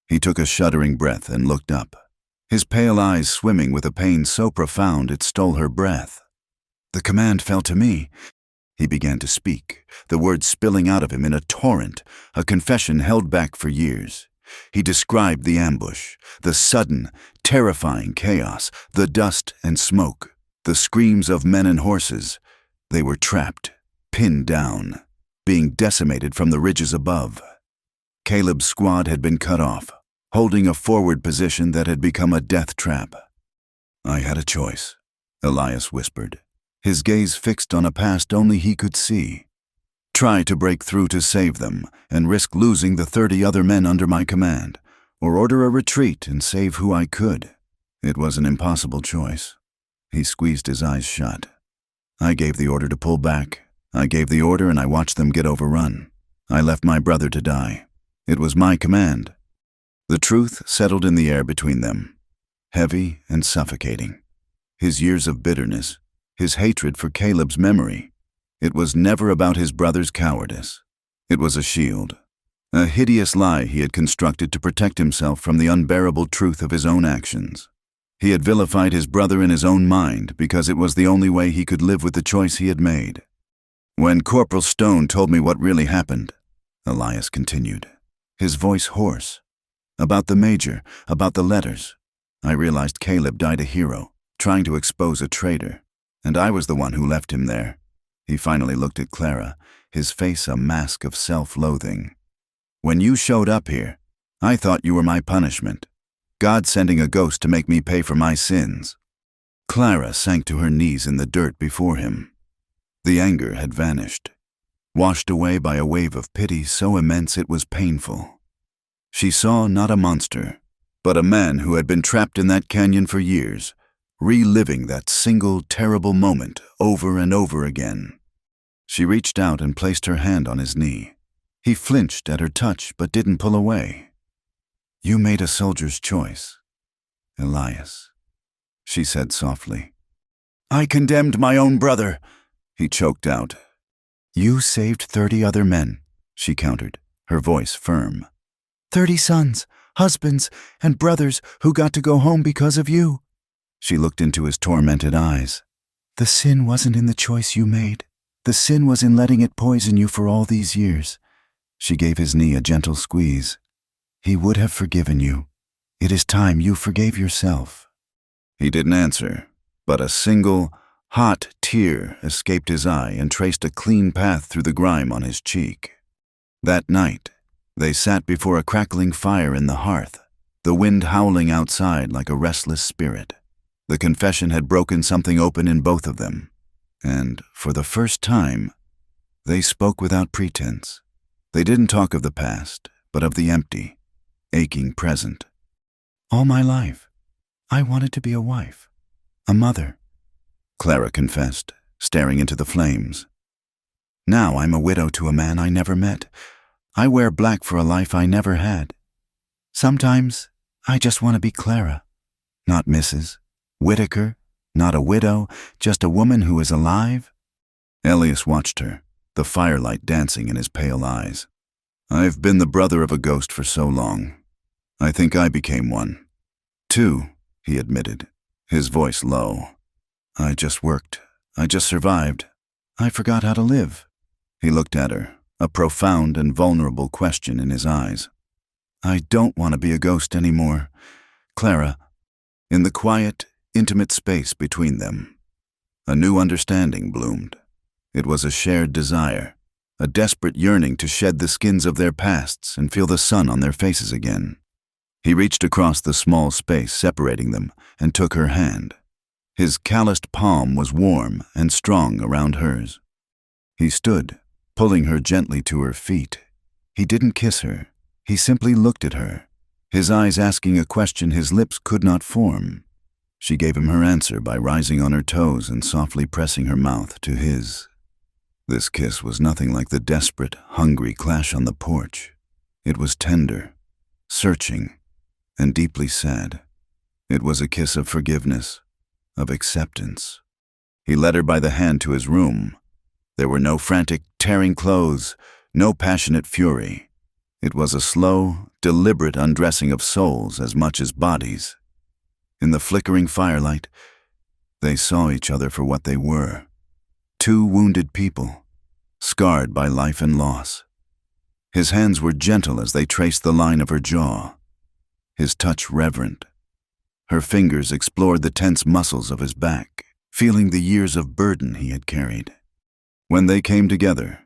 He took a shuddering breath and looked up, his pale eyes swimming with a pain so profound it stole her breath. "The command fell to me." He began to speak, the words spilling out of him in a torrent, a confession held back for years. He described the ambush, the sudden, terrifying chaos, the dust and smoke, the screams of men and horses. They were trapped, pinned down, being decimated from the ridges above. Caleb's squad had been cut off, holding a forward position that had become a death trap. "I had a choice," Elias whispered, his gaze fixed on a past only he could see. "Try to break through to save them and risk losing the 30 other men under my command, or order a retreat and save who I could. It was an impossible choice. He squeezed his eyes shut. I gave the order to pull back. I gave the order and I watched them get overrun. I left my brother to die. It was my command. The truth settled in the air between them, heavy and suffocating. His years of bitterness, his hatred for Caleb's memory. It was never about his brother's cowardice. It was a shield, a hideous lie he had constructed to protect himself from the unbearable truth of his own actions. He had vilified his brother in his own mind because it was the only way he could live with the choice he had made. When Corporal Stone told me what really happened, Elias continued, his voice hoarse, about the major, about the letters, I realized Caleb died a hero, trying to expose a traitor, and I was the one who left him there. He finally looked at Clara, his face a mask of self-loathing. When you showed up here, I thought you were my punishment. God sending a ghost to make me pay for my sins. Clara sank to her knees in the dirt before him. The anger had vanished, washed away by a wave of pity so immense it was painful. She saw not a monster, but a man who had been trapped in that canyon for years, reliving that single terrible moment over and over again. She reached out and placed her hand on his knee. He flinched at her touch but didn't pull away. You made a soldier's choice, Elias, she said softly. I condemned my own brother, he choked out. You saved 30 other men, she countered, her voice firm. 30 sons, husbands, and brothers who got to go home because of you. She looked into his tormented eyes. The sin wasn't in the choice you made. The sin was in letting it poison you for all these years. She gave his knee a gentle squeeze. He would have forgiven you. It is time you forgave yourself. He didn't answer, but a single, hot tear escaped his eye and traced a clean path through the grime on his cheek. That night, they sat before a crackling fire in the hearth, the wind howling outside like a restless spirit. The confession had broken something open in both of them, and, for the first time, they spoke without pretense. They didn't talk of the past, but of the empty, aching present. All my life, I wanted to be a wife, a mother, Clara confessed, staring into the flames. Now I'm a widow to a man I never met. I wear black for a life I never had. Sometimes I just want to be Clara, not Mrs. Whitaker, not a widow, just a woman who is alive. Elias watched her, the firelight dancing in his pale eyes. I've been the brother of a ghost for so long. I think I became one. 2, he admitted, his voice low. I just worked. I just survived. I forgot how to live. He looked at her, a profound and vulnerable question in his eyes. I don't want to be a ghost anymore, Clara. In the quiet, intimate space between them, a new understanding bloomed. It was a shared desire, a desperate yearning to shed the skins of their pasts and feel the sun on their faces again. He reached across the small space separating them and took her hand. His calloused palm was warm and strong around hers. He stood, pulling her gently to her feet. He didn't kiss her. He simply looked at her, his eyes asking a question his lips could not form. She gave him her answer by rising on her toes and softly pressing her mouth to his. This kiss was nothing like the desperate, hungry clash on the porch. It was tender, searching, and deeply sad. It was a kiss of forgiveness, of acceptance. He led her by the hand to his room. There were no frantic, tearing clothes, no passionate fury. It was a slow, deliberate undressing of souls as much as bodies. In the flickering firelight, they saw each other for what they were. 2 wounded people, scarred by life and loss. His hands were gentle as they traced the line of her jaw, his touch reverent. Her fingers explored the tense muscles of his back, feeling the years of burden he had carried. When they came together,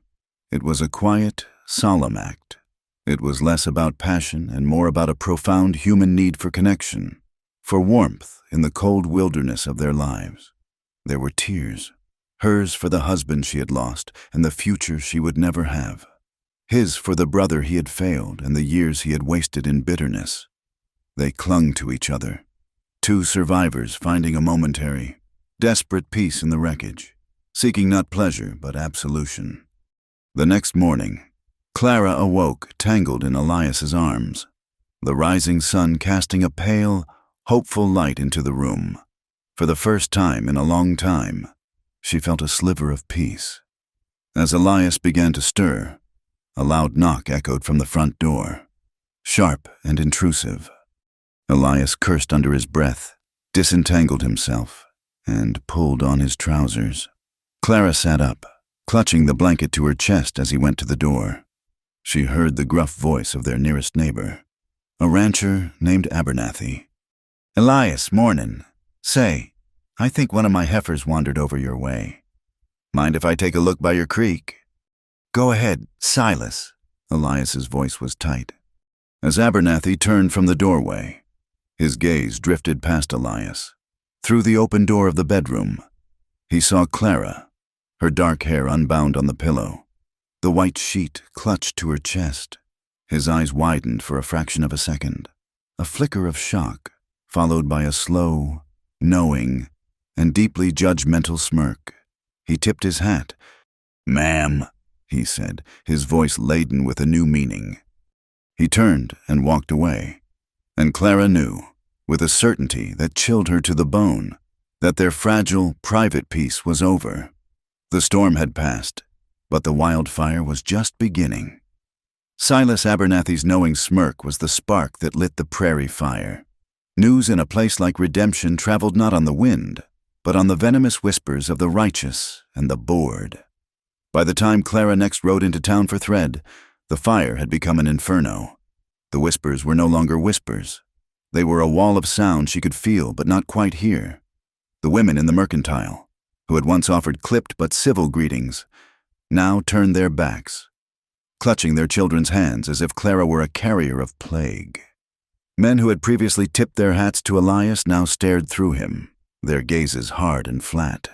it was a quiet, solemn act. It was less about passion and more about a profound human need for connection, for warmth in the cold wilderness of their lives. There were tears, hers for the husband she had lost and the future she would never have, his for the brother he had failed and the years he had wasted in bitterness. They clung to each other, two survivors finding a momentary, desperate peace in the wreckage, seeking not pleasure but absolution. The next morning, Clara awoke tangled in Elias's arms, the rising sun casting a pale, hopeful light into the room. For the first time in a long time, she felt a sliver of peace. As Elias began to stir, a loud knock echoed from the front door, sharp and intrusive. Elias cursed under his breath, disentangled himself, and pulled on his trousers. Clara sat up, clutching the blanket to her chest as he went to the door. She heard the gruff voice of their nearest neighbor, a rancher named Abernathy. "Elias, mornin'. Say, I think one of my heifers wandered over your way. Mind if I take a look by your creek?" "Go ahead, Silas." Elias's voice was tight. As Abernathy turned from the doorway, his gaze drifted past Elias. Through the open door of the bedroom, he saw Clara, her dark hair unbound on the pillow, the white sheet clutched to her chest. His eyes widened for a fraction of a second, a flicker of shock, followed by a slow, knowing, and deeply judgmental smirk. He tipped his hat. "Ma'am," he said, his voice laden with a new meaning. He turned and walked away, and Clara knew, with a certainty that chilled her to the bone, that their fragile, private peace was over. The storm had passed, but the wildfire was just beginning. Silas Abernathy's knowing smirk was the spark that lit the prairie fire. News in a place like Redemption traveled not on the wind, but on the venomous whispers of the righteous and the bored. By the time Clara next rode into town for thread, the fire had become an inferno. The whispers were no longer whispers. They were a wall of sound she could feel but not quite hear. The women in the mercantile, who had once offered clipped but civil greetings, now turned their backs, clutching their children's hands as if Clara were a carrier of plague. Men who had previously tipped their hats to Elias now stared through him, their gazes hard and flat.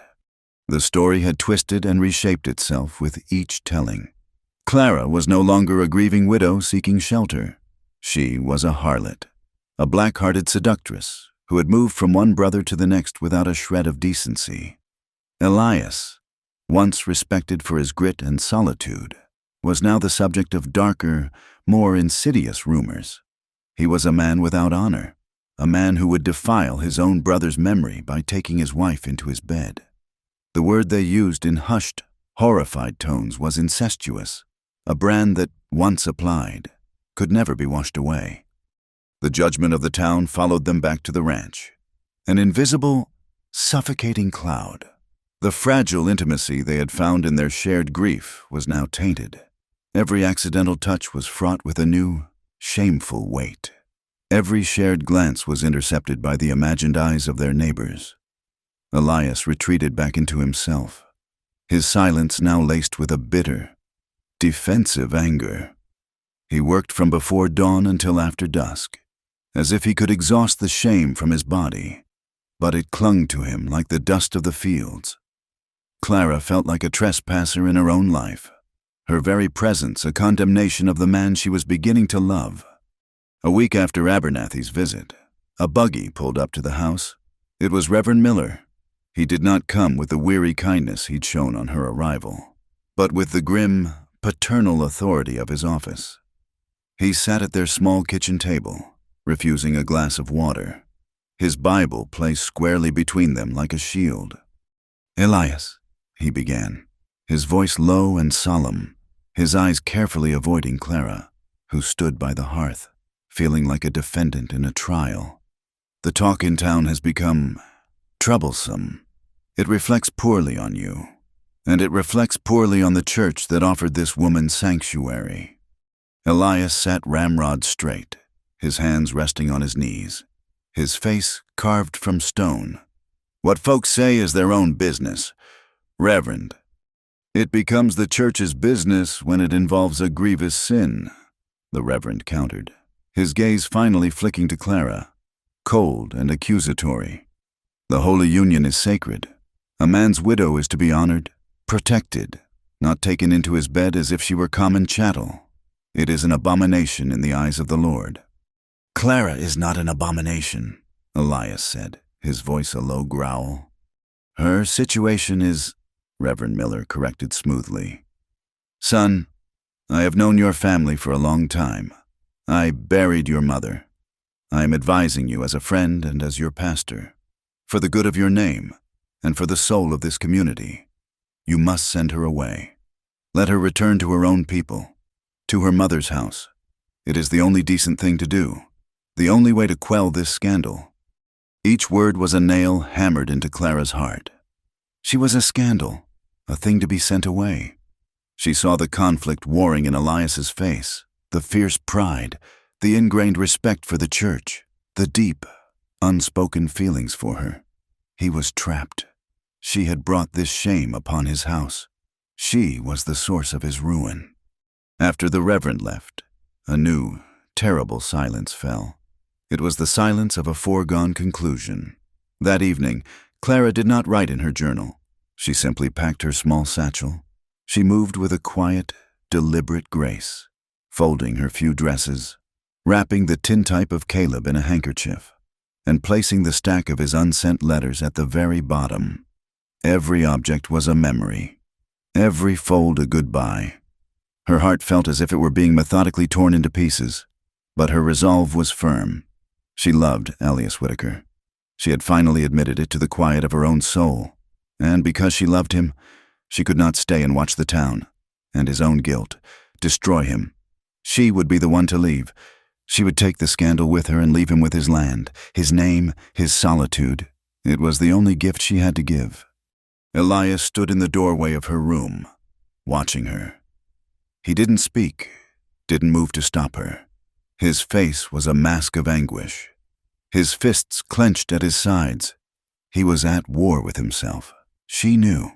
The story had twisted and reshaped itself with each telling. Clara was no longer a grieving widow seeking shelter. She was a harlot, a black-hearted seductress who had moved from one brother to the next without a shred of decency. Elias, once respected for his grit and solitude, was now the subject of darker, more insidious rumors. He was a man without honor, a man who would defile his own brother's memory by taking his wife into his bed. The word they used in hushed, horrified tones was incestuous, a brand that, once applied, could never be washed away. The judgment of the town followed them back to the ranch, an invisible, suffocating cloud. The fragile intimacy they had found in their shared grief was now tainted. Every accidental touch was fraught with a new, shameful weight. Every shared glance was intercepted by the imagined eyes of their neighbors. Elias retreated back into himself, his silence now laced with a bitter, defensive anger. He worked from before dawn until after dusk, as if he could exhaust the shame from his body, but it clung to him like the dust of the fields. Clara felt like a trespasser in her own life, her very presence a condemnation of the man she was beginning to love. A week after Abernathy's visit, a buggy pulled up to the house. It was Reverend Miller. He did not come with the weary kindness he'd shown on her arrival, but with the grim, paternal authority of his office. He sat at their small kitchen table, refusing a glass of water, his Bible placed squarely between them like a shield. "Elias," he began, his voice low and solemn, his eyes carefully avoiding Clara, who stood by the hearth, feeling like a defendant in a trial. "The talk in town has become troublesome. It reflects poorly on you, and it reflects poorly on the church that offered this woman sanctuary." Elias sat ramrod straight, his hands resting on his knees, his face carved from stone. "What folks say is their own business, Reverend. It becomes the church's business when it involves a grievous sin," the Reverend countered, his gaze finally flicking to Clara, cold and accusatory. "The Holy Union is sacred. A man's widow is to be honored, protected, not taken into his bed as if she were common chattel. It is an abomination in the eyes of the Lord." Clara is not an abomination, Elias said, his voice a low growl. Her situation is, Reverend Miller corrected smoothly. Son, I have known your family for a long time. I buried your mother. I am advising you as a friend and as your pastor. For the good of your name, and for the soul of this community, you must send her away. Let her return to her own people, to her mother's house. It is the only decent thing to do, the only way to quell this scandal. Each word was a nail hammered into Clara's heart. She was a scandal, a thing to be sent away. She saw the conflict warring in Elias's face, the fierce pride, the ingrained respect for the church, the deep, unspoken feelings for her. He was trapped. She had brought this shame upon his house. She was the source of his ruin. After the Reverend left, a new, terrible silence fell. It was the silence of a foregone conclusion. That evening, Clara did not write in her journal. She simply packed her small satchel. She moved with a quiet, deliberate grace, folding her few dresses, wrapping the tintype of Caleb in a handkerchief, and placing the stack of his unsent letters at the very bottom. Every object was a memory, every fold a goodbye. Her heart felt as if it were being methodically torn into pieces, but her resolve was firm. She loved Elias Whitaker. She had finally admitted it to the quiet of her own soul, and because she loved him, she could not stay and watch the town, and his own guilt, destroy him. She would be the one to leave. She would take the scandal with her and leave him with his land, his name, his solitude. It was the only gift she had to give. Elias stood in the doorway of her room, watching her. He didn't speak, didn't move to stop her. His face was a mask of anguish. His fists clenched at his sides. He was at war with himself. She knew.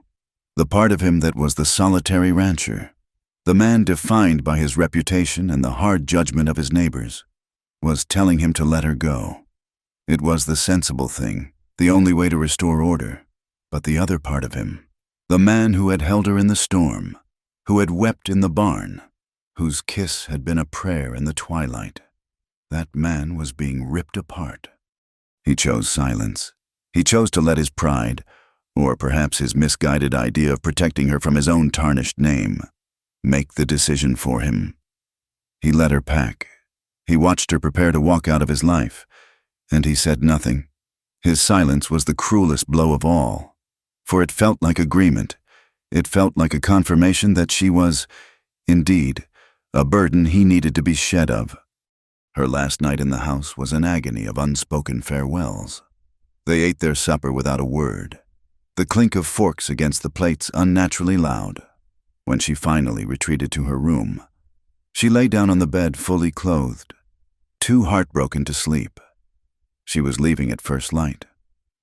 The part of him that was the solitary rancher, the man defined by his reputation and the hard judgment of his neighbors, was telling him to let her go. It was the sensible thing, the only way to restore order. But the other part of him, the man who had held her in the storm, who had wept in the barn, whose kiss had been a prayer in the twilight, that man was being ripped apart. He chose silence. He chose to let his pride, or perhaps his misguided idea of protecting her from his own tarnished name, make the decision for him. He let her pack. He watched her prepare to walk out of his life, and he said nothing. His silence was the cruelest blow of all, for it felt like agreement. It felt like a confirmation that she was, indeed, a burden he needed to be shed of. Her last night in the house was an agony of unspoken farewells. They ate their supper without a word, the clink of forks against the plates unnaturally loud. When she finally retreated to her room, she lay down on the bed fully clothed, too heartbroken to sleep. She was leaving at first light,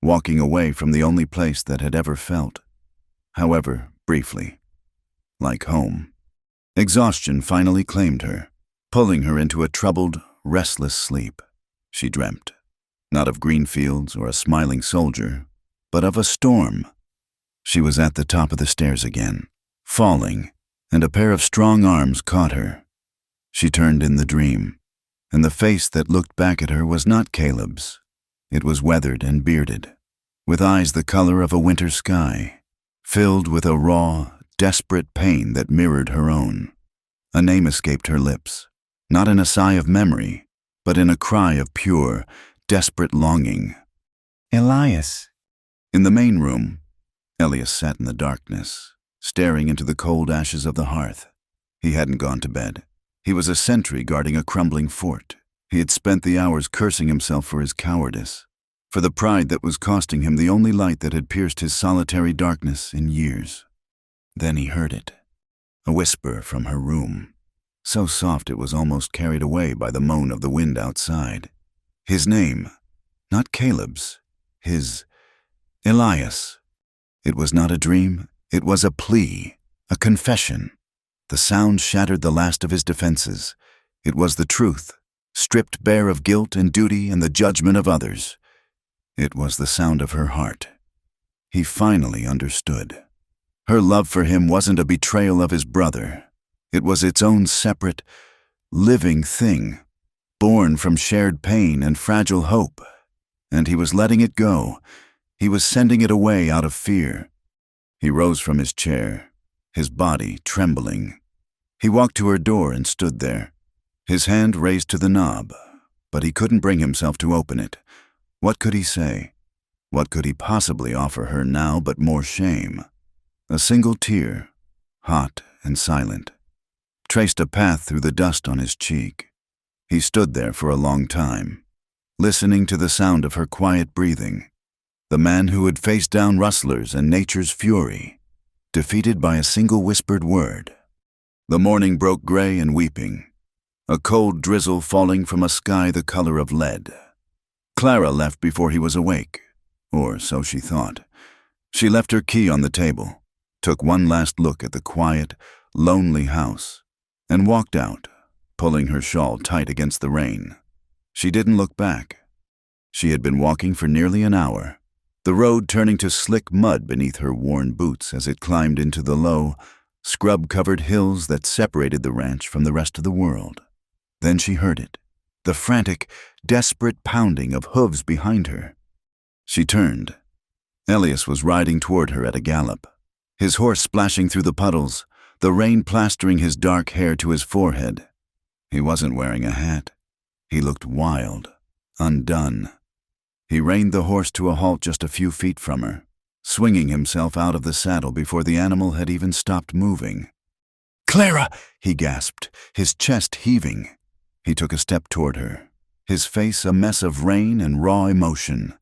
walking away from the only place that had ever felt, however briefly, like home. Exhaustion finally claimed her, pulling her into a troubled, restless sleep. She dreamt, not of green fields or a smiling soldier, but of a storm. She was at the top of the stairs again, falling, and a pair of strong arms caught her. She turned in the dream, and the face that looked back at her was not Caleb's. It was weathered and bearded, with eyes the color of a winter sky, filled with a raw, desperate pain that mirrored her own. A name escaped her lips, not in a sigh of memory, but in a cry of pure, desperate longing. Elias. In the main room, Elias sat in the darkness, staring into the cold ashes of the hearth. He hadn't gone to bed. He was a sentry guarding a crumbling fort. He had spent the hours cursing himself for his cowardice, for the pride that was costing him the only light that had pierced his solitary darkness in years. Then he heard it, a whisper from her room, so soft it was almost carried away by the moan of the wind outside. His name, not Caleb's, his, Elias. It was not a dream, it was a plea, a confession. The sound shattered the last of his defenses. It was the truth, stripped bare of guilt and duty and the judgment of others. It was the sound of her heart. He finally understood. Her love for him wasn't a betrayal of his brother. It was its own separate, living thing. born from shared pain and fragile hope. And he was letting it go. He was sending it away out of fear. He rose from his chair, his body trembling. He walked to her door and stood there, his hand raised to the knob, but he couldn't bring himself to open it. What could he say? What could he possibly offer her now but more shame? A single tear, hot and silent, traced a path through the dust on his cheek. He stood there for a long time, listening to the sound of her quiet breathing. The man who had faced down rustlers and nature's fury, defeated by a single whispered word. The morning broke gray and weeping, a cold drizzle falling from a sky the color of lead. Clara left before he was awake, or so she thought. She left her key on the table, took one last look at the quiet, lonely house, and walked out, pulling her shawl tight against the rain. She didn't look back. She had been walking for nearly an hour, the road turning to slick mud beneath her worn boots as it climbed into the low, scrub-covered hills that separated the ranch from the rest of the world. Then she heard it, the frantic, desperate pounding of hooves behind her. She turned. Elias was riding toward her at a gallop, his horse splashing through the puddles, the rain plastering his dark hair to his forehead. He wasn't wearing a hat. He looked wild, undone. He reined the horse to a halt just a few feet from her, swinging himself out of the saddle before the animal had even stopped moving. "Clara!" he gasped, his chest heaving. He took a step toward her, his face a mess of rain and raw emotion.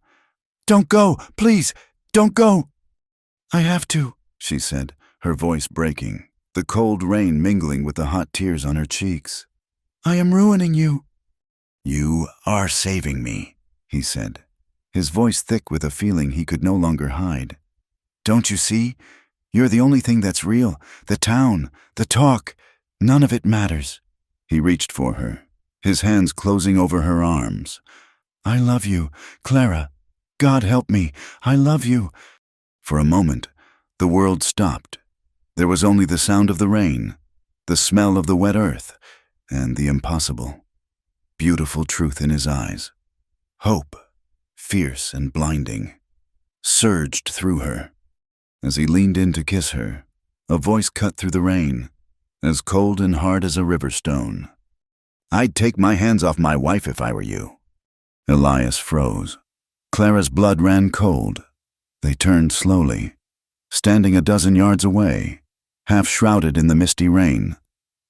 "Don't go! Please, don't go!" "I have to," she said, her voice breaking, the cold rain mingling with the hot tears on her cheeks. "I am ruining you." "You are saving me," he said, his voice thick with a feeling he could no longer hide. "Don't you see? You're the only thing that's real. The town, the talk, none of it matters." He reached for her, his hands closing over her arms. "I love you, Clara. God help me, I love you." For a moment, the world stopped. There was only the sound of the rain, the smell of the wet earth, and the impossible, beautiful truth in his eyes. Hope, fierce and blinding, surged through her. As he leaned in to kiss her, a voice cut through the rain, as cold and hard as a river stone. "I'd take my hands off my wife if I were you." Elias froze. Clara's blood ran cold. They turned slowly. Standing a dozen yards away, half shrouded in the misty rain,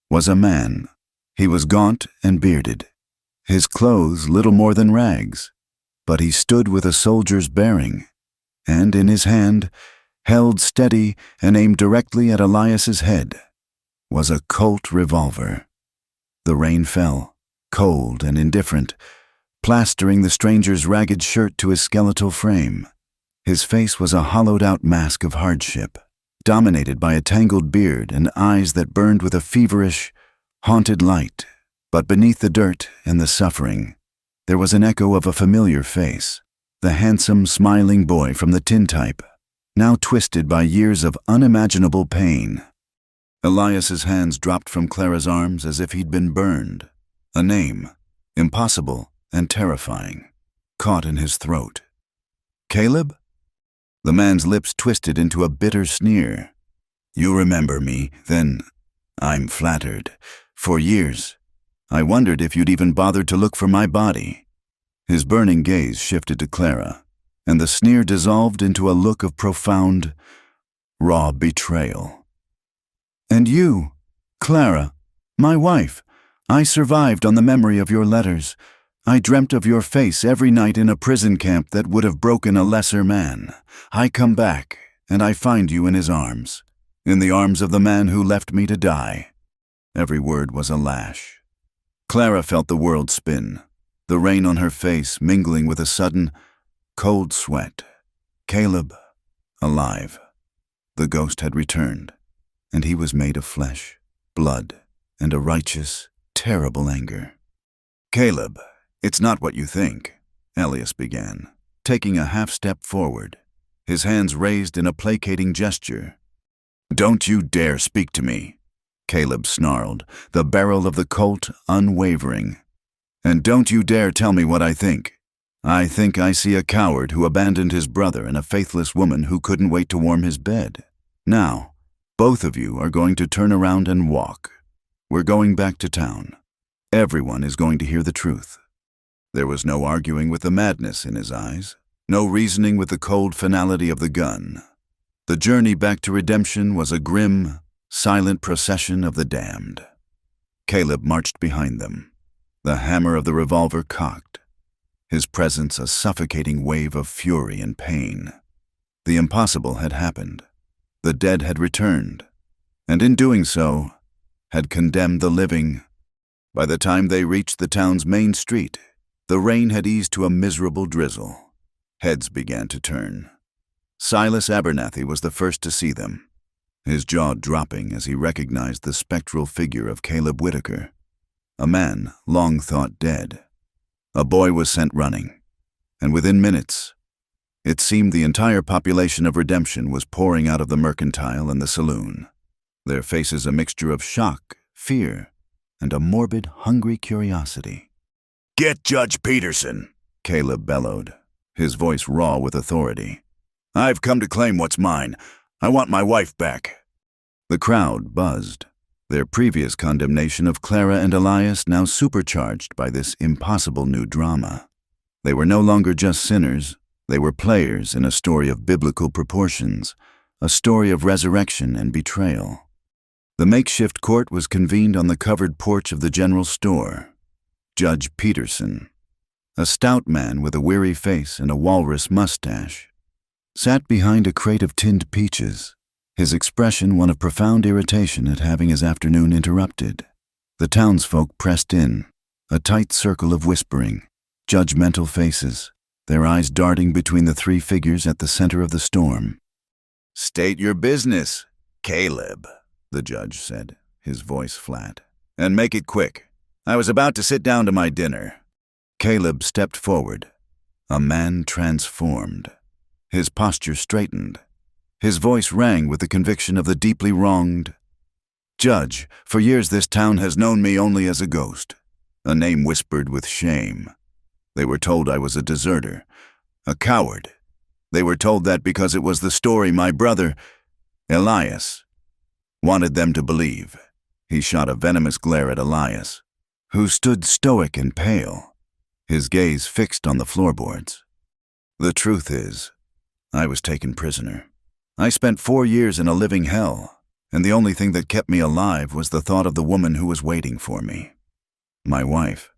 was a man. He was gaunt and bearded, his clothes little more than rags, but he stood with a soldier's bearing, and in his hand, held steady and aimed directly at Elias's head, was a Colt revolver. The rain fell, cold and indifferent, plastering the stranger's ragged shirt to his skeletal frame. His face was a hollowed-out mask of hardship, dominated by a tangled beard and eyes that burned with a feverish, haunted light. But beneath the dirt and the suffering, there was an echo of a familiar face, the handsome, smiling boy from the tintype, now twisted by years of unimaginable pain. Elias's hands dropped from Clara's arms as if he'd been burned. A name, impossible and terrifying, caught in his throat. "Caleb?" The man's lips twisted into a bitter sneer. "You remember me, then? I'm flattered. For years, I wondered if you'd even bothered to look for my body." His burning gaze shifted to Clara, and the sneer dissolved into a look of profound, raw betrayal. "And you, Clara, my wife, I survived on the memory of your letters. I dreamt of your face every night in a prison camp that would have broken a lesser man. I come back, and I find you in his arms, in the arms of the man who left me to die." Every word was a lash. Clara felt the world spin, the rain on her face mingling with a sudden, cold sweat. Caleb, alive. The ghost had returned, and he was made of flesh, blood, and a righteous, terrible anger. "Caleb, it's not what you think," Elias began, taking a half-step forward, his hands raised in a placating gesture. "Don't you dare speak to me," Caleb snarled, the barrel of the Colt unwavering. And don't you dare tell me what I think. I think I see a coward who abandoned his brother and a faithless woman who couldn't wait to warm his bed. Now, both of you are going to turn around and walk. We're going back to town. Everyone is going to hear the truth." There was no arguing with the madness in his eyes, no reasoning with the cold finality of the gun. The journey back to redemption was a grim, silent procession of the damned. Caleb marched behind them, the hammer of the revolver cocked, his presence a suffocating wave of fury and pain. The impossible had happened. The dead had returned, and in doing so, had condemned the living. By the time they reached the town's main street, the rain had eased to a miserable drizzle. Heads began to turn. Silas Abernathy was the first to see them, his jaw dropping as he recognized the spectral figure of Caleb Whitaker, a man long thought dead. A boy was sent running, and within minutes, it seemed the entire population of Redemption was pouring out of the mercantile and the saloon, their faces a mixture of shock, fear, and a morbid, hungry curiosity. "Get Judge Peterson," Caleb bellowed, his voice raw with authority. "I've come to claim what's mine. I want my wife back." The crowd buzzed, their previous condemnation of Clara and Elias now supercharged by this impossible new drama. They were no longer just sinners, they were players in a story of biblical proportions, a story of resurrection and betrayal. The makeshift court was convened on the covered porch of the general store. Judge Peterson, a stout man with a weary face and a walrus mustache, sat behind a crate of tinned peaches, his expression one of profound irritation at having his afternoon interrupted. The townsfolk pressed in, a tight circle of whispering, judgmental faces, their eyes darting between the three figures at the center of the storm. "State your business, Caleb," the judge said, his voice flat. "And make it quick. I was about to sit down to my dinner." Caleb stepped forward, a man transformed. His posture straightened. His voice rang with the conviction of the deeply wronged. "Judge, for years this town has known me only as a ghost, a name whispered with shame. They were told I was a deserter, a coward. They were told that because it was the story my brother, Elias, wanted them to believe." He shot a venomous glare at Elias, who stood stoic and pale, his gaze fixed on the floorboards. "The truth is, I was taken prisoner. I spent 4 years in a living hell, and the only thing that kept me alive was the thought of the woman who was waiting for me. My wife."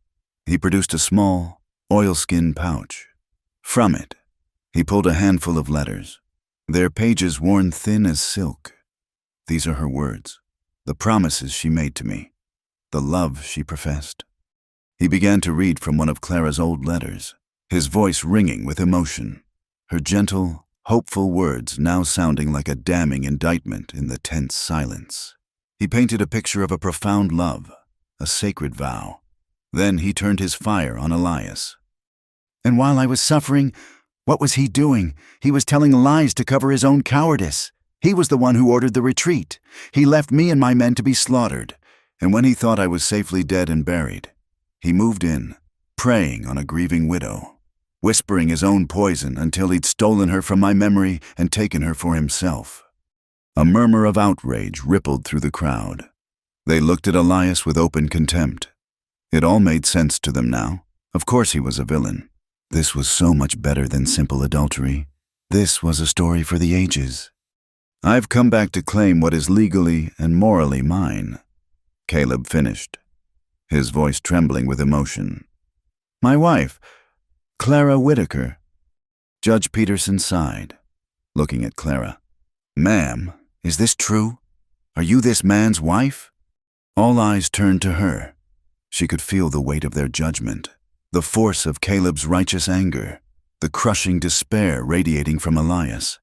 He produced a small, oilskin pouch. From it, he pulled a handful of letters, their pages worn thin as silk. These are her words, the promises she made to me, the love she professed. He began to read from one of Clara's old letters, his voice ringing with emotion, her gentle, hopeful words now sounding like a damning indictment in the tense silence. He painted a picture of a profound love, a sacred vow. Then he turned his fire on Elias. "And while I was suffering, what was he doing? He was telling lies to cover his own cowardice. He was the one who ordered the retreat. He left me and my men to be slaughtered, and when he thought I was safely dead and buried, he moved in, preying on a grieving widow, whispering his own poison until he'd stolen her from my memory and taken her for himself." A murmur of outrage rippled through the crowd. They looked at Elias with open contempt. It all made sense to them now. Of course he was a villain. This was so much better than simple adultery. This was a story for the ages. "I've come back to claim what is legally and morally mine," Caleb finished, his voice trembling with emotion. "My wife, Clara Whitaker." Judge Peterson sighed, looking at Clara. "Ma'am, is this true? Are you this man's wife?" All eyes turned to her. She could feel the weight of their judgment, the force of Caleb's righteous anger, the crushing despair radiating from Elias.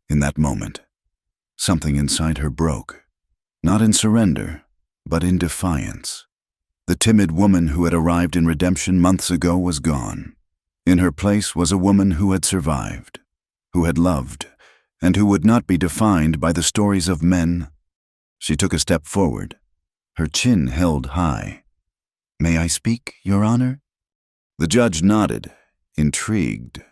In that moment, something inside her broke, not in surrender, but in defiance. The timid woman who had arrived in redemption months ago was gone. In her place was a woman who had survived, who had loved, and who would not be defined by the stories of men. She took a step forward, her chin held high. "May I speak, Your Honor?" The judge nodded, intrigued.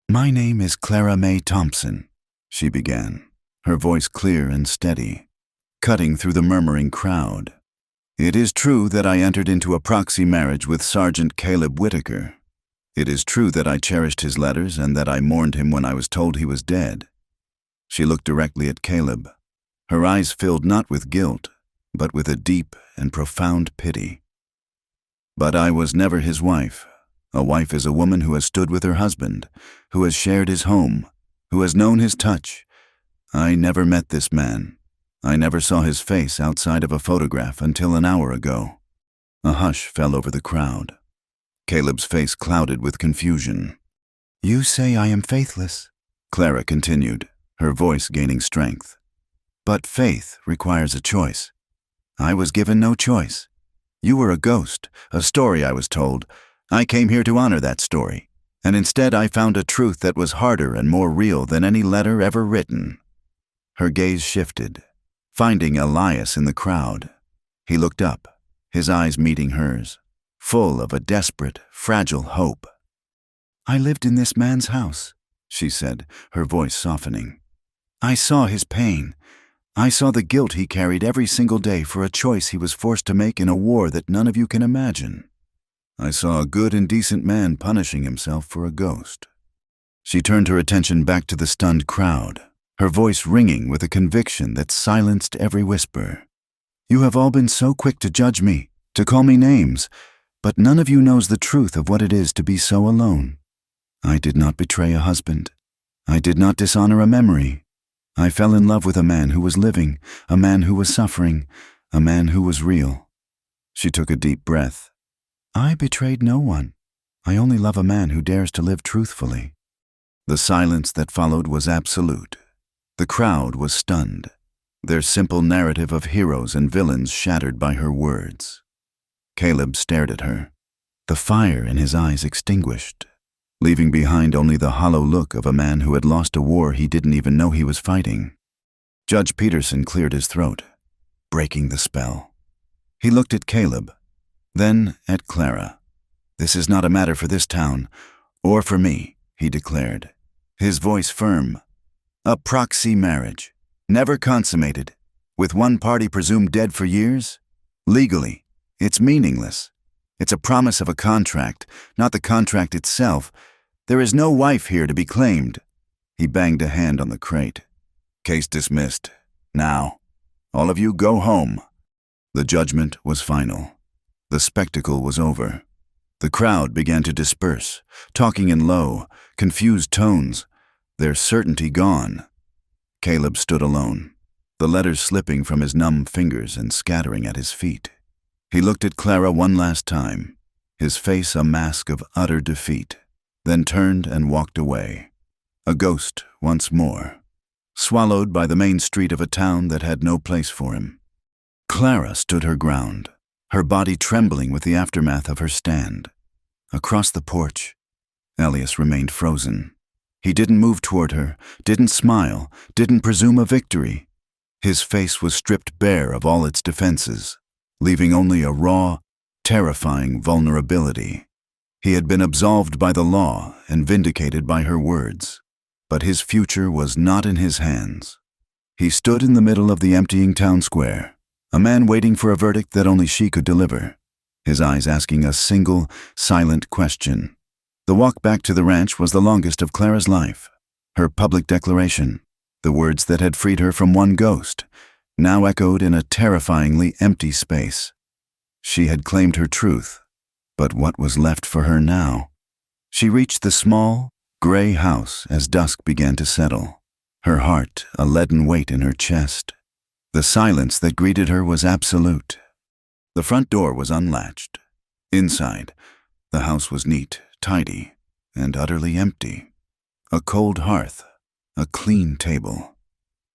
"My name is Clara May Thompson," she began, her voice clear and steady, cutting through the murmuring crowd. "It is true that I entered into a proxy marriage with Sergeant Caleb Whitaker. It is true that I cherished his letters and that I mourned him when I was told he was dead." She looked directly at Caleb, her eyes filled not with guilt, but with a deep and profound pity. "But I was never his wife. A wife is a woman who has stood with her husband, who has shared his home, who has known his touch. I never met this man. I never saw his face outside of a photograph until an hour ago." A hush fell over the crowd. Caleb's face clouded with confusion. "You say I am faithless," Clara continued, her voice gaining strength. "But faith requires a choice. I was given no choice. You were a ghost, a story I was told. I came here to honor that story, and instead I found a truth that was harder and more real than any letter ever written." Her gaze shifted, finding Elias in the crowd. He looked up, his eyes meeting hers, full of a desperate, fragile hope. "I lived in this man's house," she said, her voice softening. "I saw his pain. I saw the guilt he carried every single day for a choice he was forced to make in a war that none of you can imagine. I saw a good and decent man punishing himself for a ghost." She turned her attention back to the stunned crowd, her voice ringing with a conviction that silenced every whisper. "You have all been so quick to judge me, to call me names, but none of you knows the truth of what it is to be so alone. I did not betray a husband. I did not dishonor a memory. I fell in love with a man who was living, a man who was suffering, a man who was real." She took a deep breath. "I betrayed no one. I only love a man who dares to live truthfully." The silence that followed was absolute. The crowd was stunned, their simple narrative of heroes and villains shattered by her words. Caleb stared at her, the fire in his eyes extinguished, leaving behind only the hollow look of a man who had lost a war he didn't even know he was fighting. Judge Peterson cleared his throat, breaking the spell. He looked at Caleb, then at Clara. "This is not a matter for this town, or for me," he declared, his voice firm. "A proxy marriage, never consummated, with one party presumed dead for years? Legally, it's meaningless. It's a promise of a contract, not the contract itself. There is no wife here to be claimed." He banged a hand on the crate. "Case dismissed. Now, all of you go home." The judgment was final. The spectacle was over. The crowd began to disperse, talking in low, confused tones, their certainty gone. Caleb stood alone, the letters slipping from his numb fingers and scattering at his feet. He looked at Clara one last time, his face a mask of utter defeat, then turned and walked away, a ghost once more, swallowed by the main street of a town that had no place for him. Clara stood her ground, her body trembling with the aftermath of her stand. Across the porch, Elias remained frozen. He didn't move toward her, didn't smile, didn't presume a victory. His face was stripped bare of all its defenses, leaving only a raw, terrifying vulnerability. He had been absolved by the law and vindicated by her words, but his future was not in his hands. He stood in the middle of the emptying town square, a man waiting for a verdict that only she could deliver, his eyes asking a single, silent question. The walk back to the ranch was the longest of Clara's life. Her public declaration, the words that had freed her from one ghost, now echoed in a terrifyingly empty space. She had claimed her truth, but what was left for her now? She reached the small, gray house as dusk began to settle, her heart a leaden weight in her chest. The silence that greeted her was absolute. The front door was unlatched. Inside, the house was neat, tidy, and utterly empty. A cold hearth, a clean table.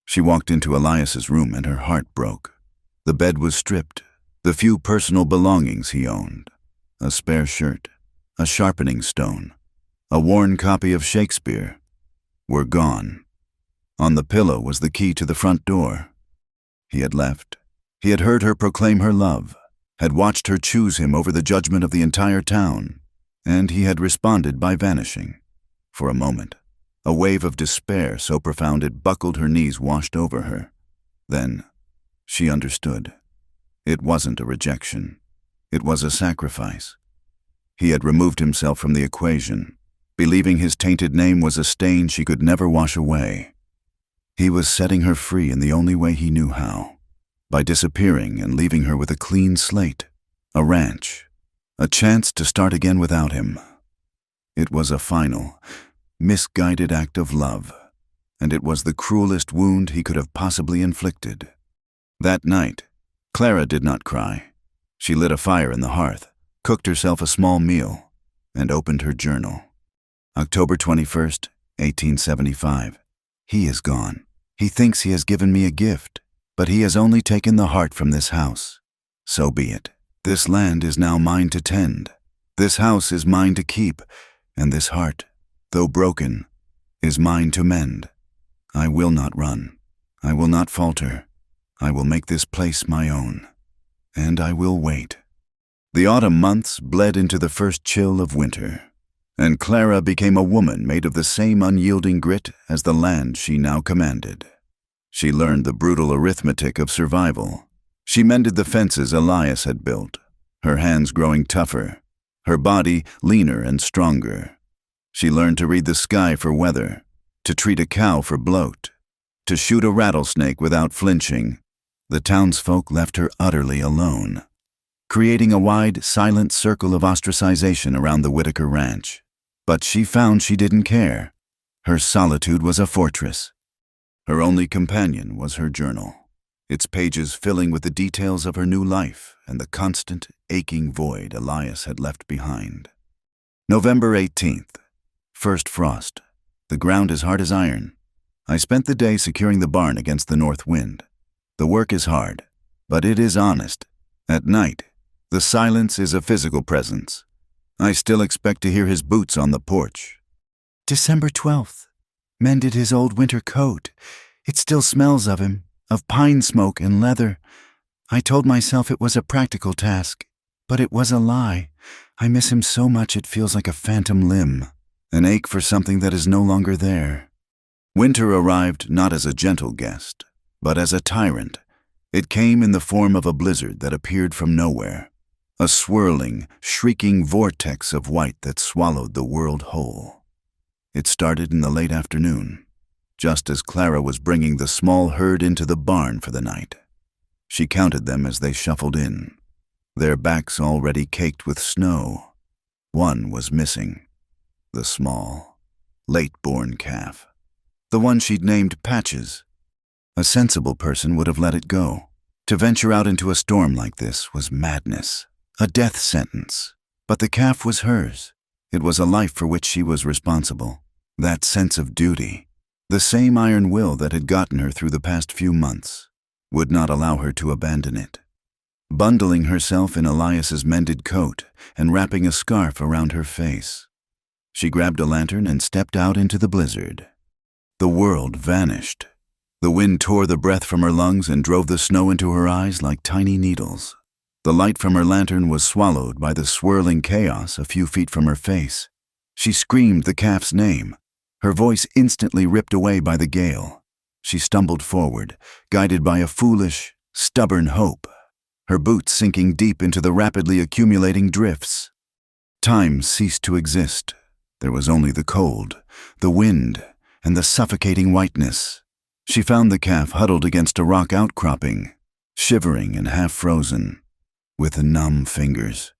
She walked into Elias's room and her heart broke. The bed was stripped, the few personal belongings he owned, a spare shirt, a sharpening stone, a worn copy of Shakespeare, were gone. On the pillow was the key to the front door. He had left. He had heard her proclaim her love, had watched her choose him over the judgment of the entire town. and he had responded by vanishing. For a moment, a wave of despair so profound it buckled her knees washed over her. Then, she understood. It wasn't a rejection. It was a sacrifice. He had removed himself from the equation, believing his tainted name was a stain she could never wash away. He was setting her free in the only way he knew how, by disappearing and leaving her with a clean slate, a ranch, a chance to start again without him. It was a final, misguided act of love, and it was the cruelest wound he could have possibly inflicted. That night, Clara did not cry. She lit a fire in the hearth, cooked herself a small meal, and opened her journal. October 21st, 1875. He is gone. He thinks he has given me a gift, but he has only taken the heart from this house. So be it. This land is now mine to tend. This house is mine to keep, and this heart, though broken, is mine to mend. I will not run. I will not falter. I will make this place my own. And I will wait. The autumn months bled into the first chill of winter, and Clara became a woman made of the same unyielding grit as the land she now commanded. She learned the brutal arithmetic of survival. She mended the fences Elias had built, her hands growing tougher, her body leaner and stronger. She learned to read the sky for weather, to treat a cow for bloat, to shoot a rattlesnake without flinching. The townsfolk left her utterly alone, creating a wide, silent circle of ostracization around the Whitaker Ranch. But she found she didn't care. Her solitude was a fortress. Her only companion was her journal, its pages filling with the details of her new life and the constant, aching void Elias had left behind. November 18th. First frost. The ground is hard as iron. I spent the day securing the barn against the north wind. The work is hard, but it is honest. At night, the silence is a physical presence. I still expect to hear his boots on the porch. December 12th. Mended his old winter coat. It still smells of him, of pine smoke and leather. I told myself it was a practical task, but it was a lie. I miss him so much it feels like a phantom limb, an ache for something that is no longer there. Winter arrived not as a gentle guest, but as a tyrant. It came in the form of a blizzard that appeared from nowhere, a swirling, shrieking vortex of white that swallowed the world whole. It started in the late afternoon, just as Clara was bringing the small herd into the barn for the night. She counted them as they shuffled in, their backs already caked with snow. One was missing, the small, late-born calf, the one she'd named Patches. A sensible person would have let it go. To venture out into a storm like this was madness, a death sentence. But the calf was hers. It was a life for which she was responsible. That sense of duty, the same iron will that had gotten her through the past few months, would not allow her to abandon it. Bundling herself in Elias's mended coat and wrapping a scarf around her face, she grabbed a lantern and stepped out into the blizzard. The world vanished. The wind tore the breath from her lungs and drove the snow into her eyes like tiny needles. The light from her lantern was swallowed by the swirling chaos a few feet from her face. She screamed the calf's name, her voice instantly ripped away by the gale. She stumbled forward, guided by a foolish, stubborn hope, her boots sinking deep into the rapidly accumulating drifts. Time ceased to exist. There was only the cold, the wind, and the suffocating whiteness. She found the calf huddled against a rock outcropping, shivering and half-frozen, with numb fingers.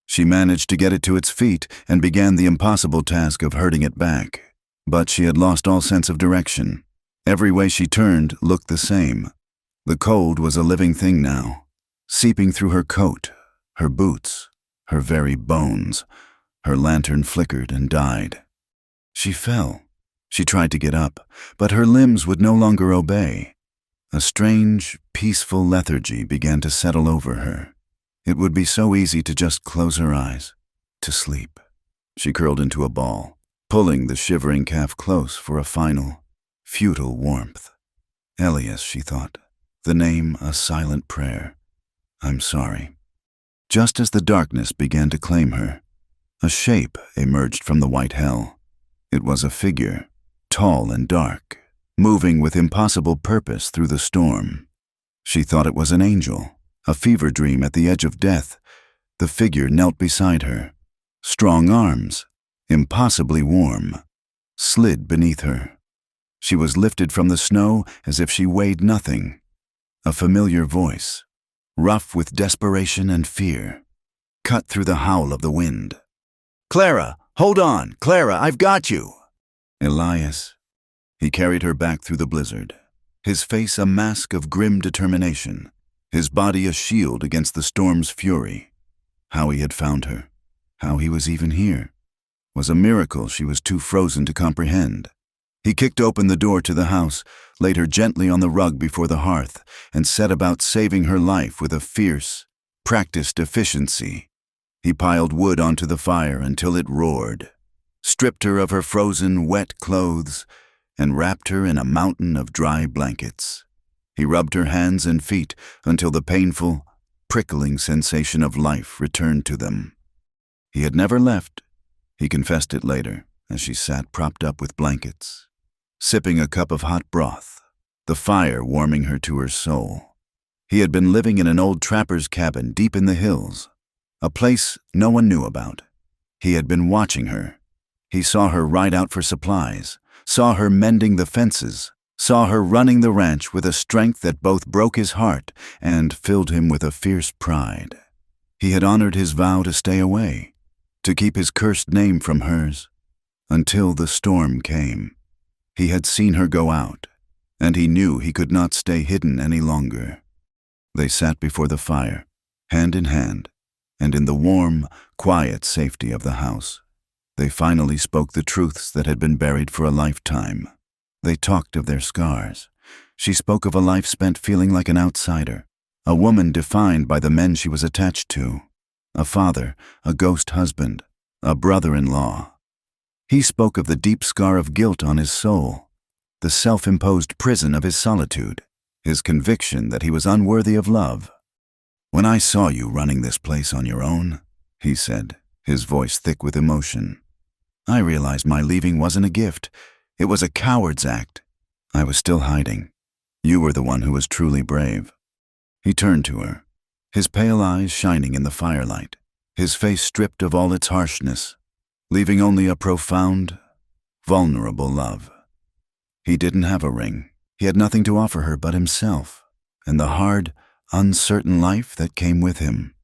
She managed to get it to its feet and began the impossible task of herding it back. But she had lost all sense of direction. Every way she turned looked the same. The cold was a living thing now, seeping through her coat, her boots, her very bones. Her lantern flickered and died. She fell. She tried to get up, but her limbs would no longer obey. A strange, peaceful lethargy began to settle over her. It would be so easy to just close her eyes, to sleep. She curled into a ball, pulling the shivering calf close for a final, futile warmth. Elias, she thought, the name a silent prayer. I'm sorry. Just as the darkness began to claim her, A shape emerged from the white hell. It was a figure, tall and dark, moving with impossible purpose through the storm. She thought it was an angel, a fever dream at the edge of death. The figure knelt beside her. Strong arms, impossibly warm, slid beneath her. She was lifted from the snow as if she weighed nothing. A familiar voice, rough with desperation and fear, cut through the howl of the wind. "Clara, hold on! Clara, I've got you!" Elias. He carried her back through the blizzard, his face a mask of grim determination, his body a shield against the storm's fury. How he had found her, how he was even here, was a miracle she was too frozen to comprehend. He kicked open the door to the house, laid her gently on the rug before the hearth, and set about saving her life with a fierce, practiced efficiency. He piled wood onto the fire until it roared, stripped her of her frozen, wet clothes, and wrapped her in a mountain of dry blankets. He rubbed her hands and feet until the painful, prickling sensation of life returned to them. He had never left. He confessed it later as she sat propped up with blankets, sipping a cup of hot broth, the fire warming her to her soul. He had been living in an old trapper's cabin deep in the hills, a place no one knew about. He had been watching her. He saw her ride out for supplies, saw her mending the fences, saw her running the ranch with a strength that both broke his heart and filled him with a fierce pride. He had honored his vow to stay away, to keep his cursed name from hers, until the storm came. He had seen her go out, and he knew he could not stay hidden any longer. They sat before the fire, hand in hand, and in the warm, quiet safety of the house, they finally spoke the truths that had been buried for a lifetime. They talked of their scars. She spoke of a life spent feeling like an outsider, a woman defined by the men she was attached to, a father, a ghost husband, a brother-in-law. He spoke of the deep scar of guilt on his soul, the self-imposed prison of his solitude, his conviction that he was unworthy of love. "When I saw you running this place on your own," he said, his voice thick with emotion, "I realized my leaving wasn't a gift. It was a coward's act. I was still hiding. You were the one who was truly brave." He turned to her, his pale eyes shining in the firelight, his face stripped of all its harshness, leaving only a profound, vulnerable love. He didn't have a ring. He had nothing to offer her but himself, and the hard, uncertain life that came with him.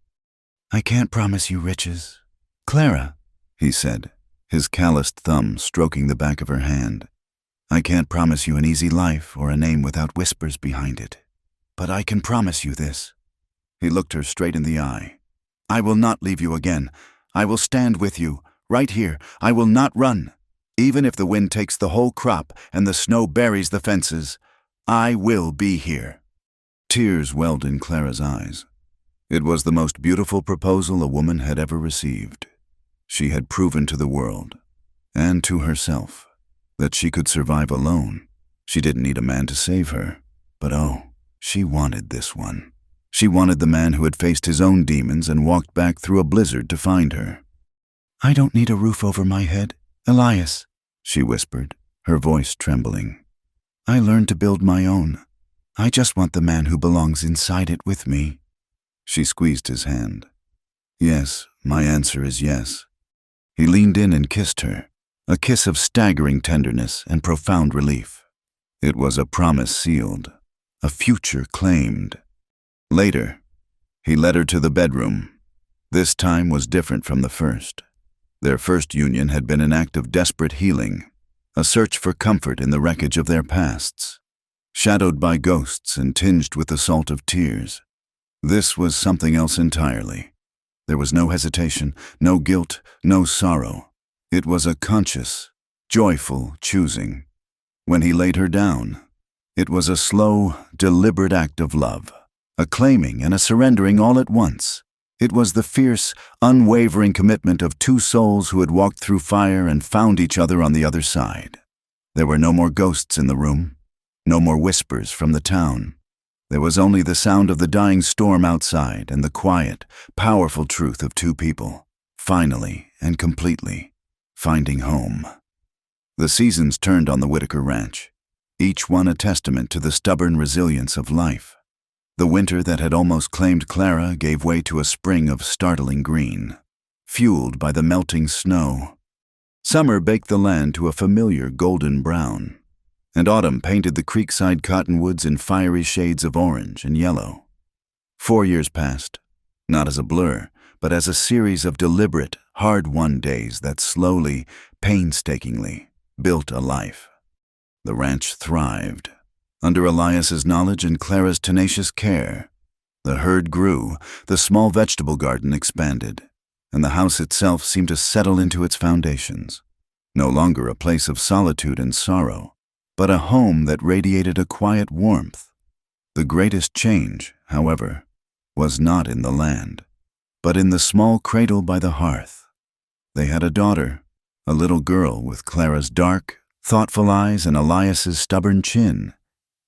"I can't promise you riches, Clara," he said, his calloused thumb stroking the back of her hand. "I can't promise you an easy life or a name without whispers behind it. But I can promise you this." He looked her straight in the eye. "I will not leave you again. I will stand with you, right here. I will not run. Even if the wind takes the whole crop and the snow buries the fences, I will be here." Tears welled in Clara's eyes. It was the most beautiful proposal a woman had ever received. She had proven to the world, and to herself, that she could survive alone. She didn't need a man to save her. But oh, she wanted this one. She wanted the man who had faced his own demons and walked back through a blizzard to find her. "I don't need a roof over my head, Elias," she whispered, her voice trembling. "I learned to build my own. I just want the man who belongs inside it with me." She squeezed his hand. "Yes, my answer is yes." He leaned in and kissed her, a kiss of staggering tenderness and profound relief. It was a promise sealed, a future claimed. Later, he led her to the bedroom. This time was different from the first. Their first union had been an act of desperate healing, a search for comfort in the wreckage of their pasts, shadowed by ghosts and tinged with the salt of tears. This was something else entirely. There was no hesitation, no guilt, no sorrow. It was a conscious, joyful choosing. When he laid her down, it was a slow, deliberate act of love, a claiming and a surrendering all at once. It was the fierce, unwavering commitment of two souls who had walked through fire and found each other on the other side. There were no more ghosts in the room, no more whispers from the town. There was only the sound of the dying storm outside and the quiet, powerful truth of two people, finally and completely, finding home. The seasons turned on the Whitaker Ranch, each one a testament to the stubborn resilience of life. The winter that had almost claimed Clara gave way to a spring of startling green, fueled by the melting snow. Summer baked the land to a familiar golden brown, and autumn painted the creekside cottonwoods in fiery shades of orange and yellow. 4 years passed, not as a blur, but as a series of deliberate, hard-won days that slowly, painstakingly built a life. The ranch thrived. Under Elias's knowledge and Clara's tenacious care, the herd grew, the small vegetable garden expanded, and the house itself seemed to settle into its foundations. No longer a place of solitude and sorrow, but a home that radiated a quiet warmth. The greatest change, however, was not in the land, but in the small cradle by the hearth. They had a daughter, a little girl with Clara's dark, thoughtful eyes and Elias's stubborn chin.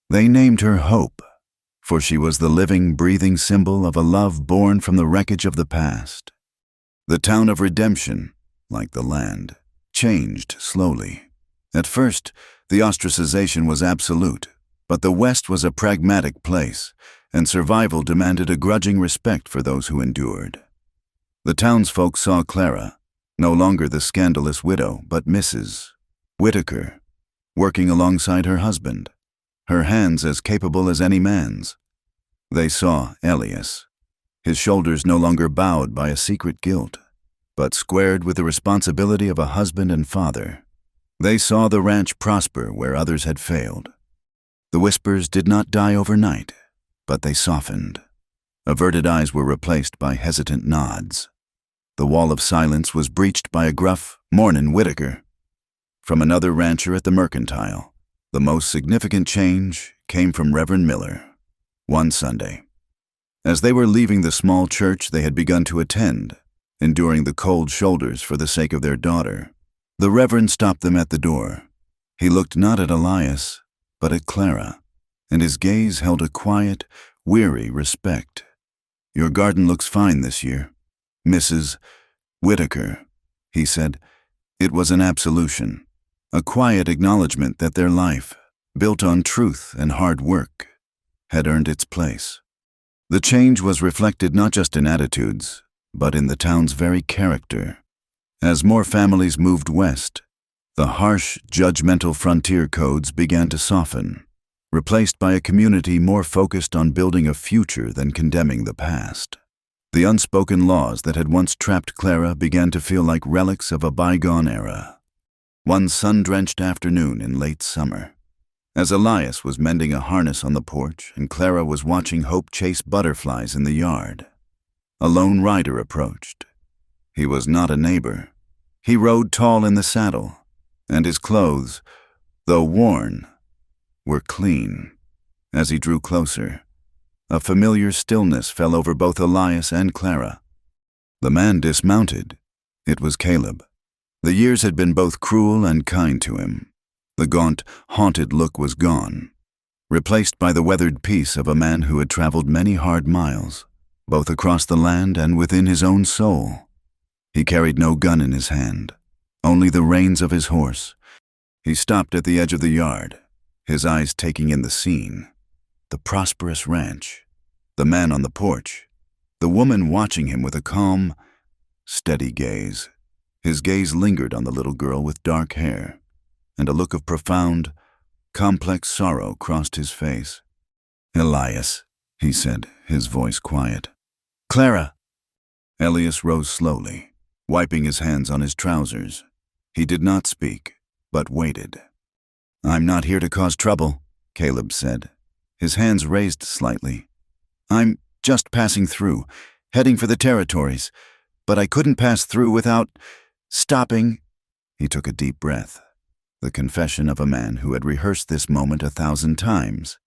They named her Hope, for she was the living, breathing symbol of a love born from the wreckage of the past. The town of redemption, like the land, changed slowly. At first, the ostracization was absolute, but the West was a pragmatic place, and survival demanded a grudging respect for those who endured. The townsfolk saw Clara, no longer the scandalous widow, but Mrs. Whitaker, working alongside her husband, her hands as capable as any man's. They saw Elias, his shoulders no longer bowed by a secret guilt, but squared with the responsibility of a husband and father. They saw the ranch prosper where others had failed. The whispers did not die overnight, but they softened. Averted eyes were replaced by hesitant nods. The wall of silence was breached by a gruff, "Mornin', Whitaker," from another rancher at the Mercantile. The most significant change came from Reverend Miller. One Sunday, as they were leaving the small church they had begun to attend, enduring the cold shoulders for the sake of their daughter, the Reverend stopped them at the door. He looked not at Elias, but at Clara, and his gaze held a quiet, weary respect. "Your garden looks fine this year, Mrs. Whitaker," he said. It was an absolution, a quiet acknowledgement that their life, built on truth and hard work, had earned its place. The change was reflected not just in attitudes, but in the town's very character. As more families moved west, the harsh, judgmental frontier codes began to soften, replaced by a community more focused on building a future than condemning the past. The unspoken laws that had once trapped Clara began to feel like relics of a bygone era. One sun-drenched afternoon in late summer, as Elias was mending a harness on the porch and Clara was watching Hope chase butterflies in the yard, a lone rider approached. He was not a neighbor. He rode tall in the saddle, and his clothes, though worn, were clean. As he drew closer, a familiar stillness fell over both Elias and Clara. The man dismounted. It was Caleb. The years had been both cruel and kind to him. The gaunt, haunted look was gone, replaced by the weathered peace of a man who had traveled many hard miles, both across the land and within his own soul. He carried no gun in his hand, only the reins of his horse. He stopped at the edge of the yard, his eyes taking in the scene. The prosperous ranch, the man on the porch, the woman watching him with a calm, steady gaze. His gaze lingered on the little girl with dark hair, and a look of profound, complex sorrow crossed his face. "Elias," he said, his voice quiet. "Clara." Elias rose slowly, wiping his hands on his trousers. He did not speak, but waited. "I'm not here to cause trouble," Caleb said, his hands raised slightly. "I'm just passing through, heading for the territories, but I couldn't pass through without stopping." He took a deep breath, the confession of a man who had rehearsed this moment 1,000 times.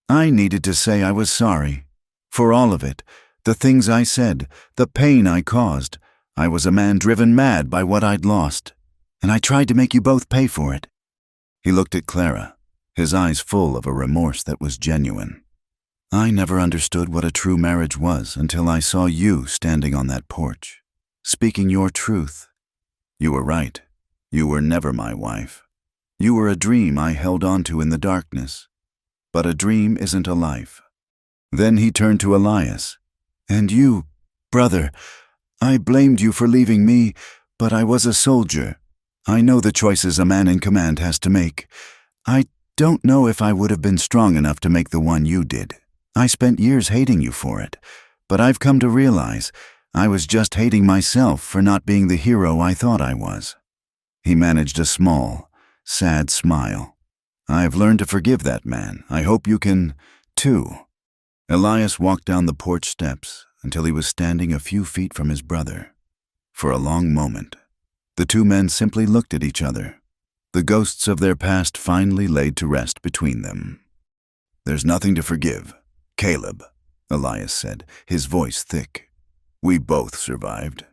"I needed to say I was sorry. For all of it, the things I said, the pain I caused. I was a man driven mad by what I'd lost, and I tried to make you both pay for it." He looked at Clara, his eyes full of a remorse that was genuine. "I never understood what a true marriage was until I saw you standing on that porch, speaking your truth, You were right. You were never my wife. You were a dream I held onto in the darkness. But a dream isn't a life. Then he turned to Elias. And you, brother, I blamed you for leaving me, but I was a soldier. I know the choices a man in command has to make. I don't know if I would have been strong enough to make the one you did. I spent years hating you for it, but I've come to realize I was just hating myself for not being the hero I thought I was. He managed a small, sad smile. I've learned to forgive that man. I hope you can, too. Elias walked down the porch steps until he was standing a few feet from his brother. For a long moment, the two men simply looked at each other. The ghosts of their past finally laid to rest between them. There's nothing to forgive, Caleb, Elias said, his voice thick. We both survived.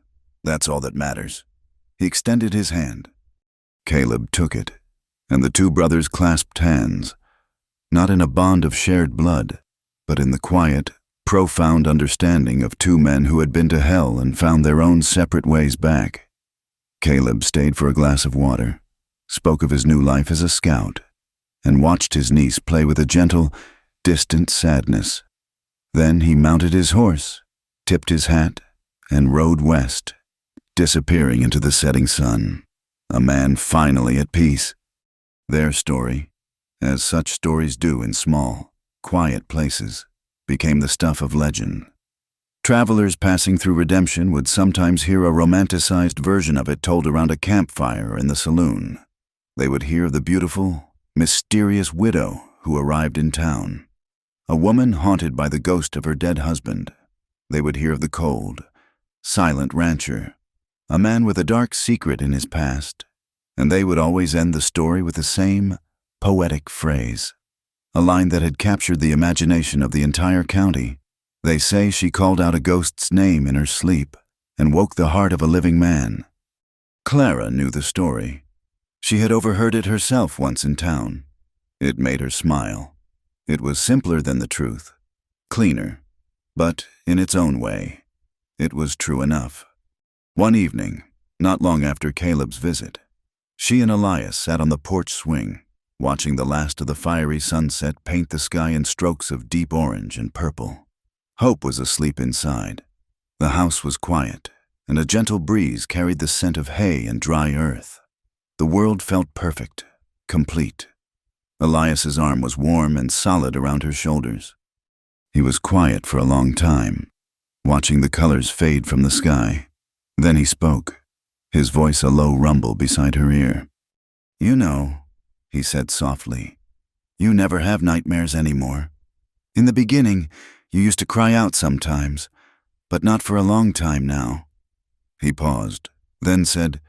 That's all that matters. He extended his hand. Caleb took it, and the two brothers clasped hands, not in a bond of shared blood, but in the quiet, profound understanding of two men who had been to hell and found their own separate ways back. Caleb stayed for a glass of water, spoke of his new life as a scout, and watched his niece play with a gentle, distant sadness. Then he mounted his horse, tipped his hat, and rode west, disappearing into the setting sun, a man finally at peace. Their story, as such stories do in small, quiet places, became the stuff of legend. Travelers passing through Redemption would sometimes hear a romanticized version of it told around a campfire in the saloon. They would hear of the beautiful, mysterious widow who arrived in town, a woman haunted by the ghost of her dead husband. They would hear of the cold, silent rancher, a man with a dark secret in his past, and they would always end the story with the same poetic phrase, a line that had captured the imagination of the entire county. They say she called out a ghost's name in her sleep and woke the heart of a living man. Clara knew the story. She had overheard it herself once in town. It made her smile. It was simpler than the truth, cleaner, but in its own way, it was true enough. One evening, not long after Caleb's visit, she and Elias sat on the porch swing, watching the last of the fiery sunset paint the sky in strokes of deep orange and purple. Hope was asleep inside. The house was quiet, and a gentle breeze carried the scent of hay and dry earth. The world felt perfect, complete. Elias's arm was warm and solid around her shoulders. He was quiet for a long time, watching the colors fade from the sky. Then he spoke, his voice a low rumble beside her ear. You know, he said softly, you never have nightmares anymore. In the beginning, you used to cry out sometimes, but not for a long time now. He paused, then said,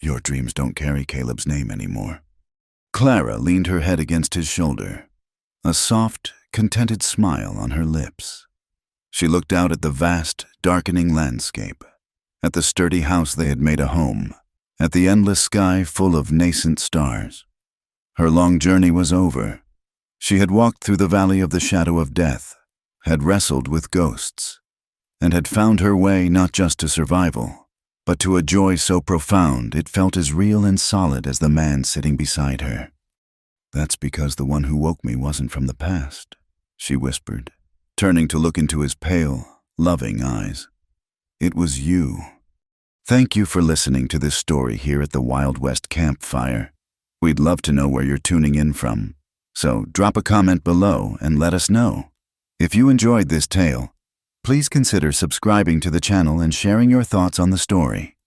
your dreams don't carry Caleb's name anymore. Clara leaned her head against his shoulder, a soft, contented smile on her lips. She looked out at the vast, darkening landscape, at the sturdy house they had made a home, at the endless sky full of nascent stars. Her long journey was over. She had walked through the valley of the shadow of death, had wrestled with ghosts, and had found her way not just to survival, but to a joy so profound it felt as real and solid as the man sitting beside her. That's because the one who woke me wasn't from the past, she whispered, turning to look into his pale, loving eyes. It was you. Thank you for listening to this story here at the Wild West Campfire. We'd love to know where you're tuning in from, so drop a comment below and let us know. If you enjoyed this tale, please consider subscribing to the channel and sharing your thoughts on the story.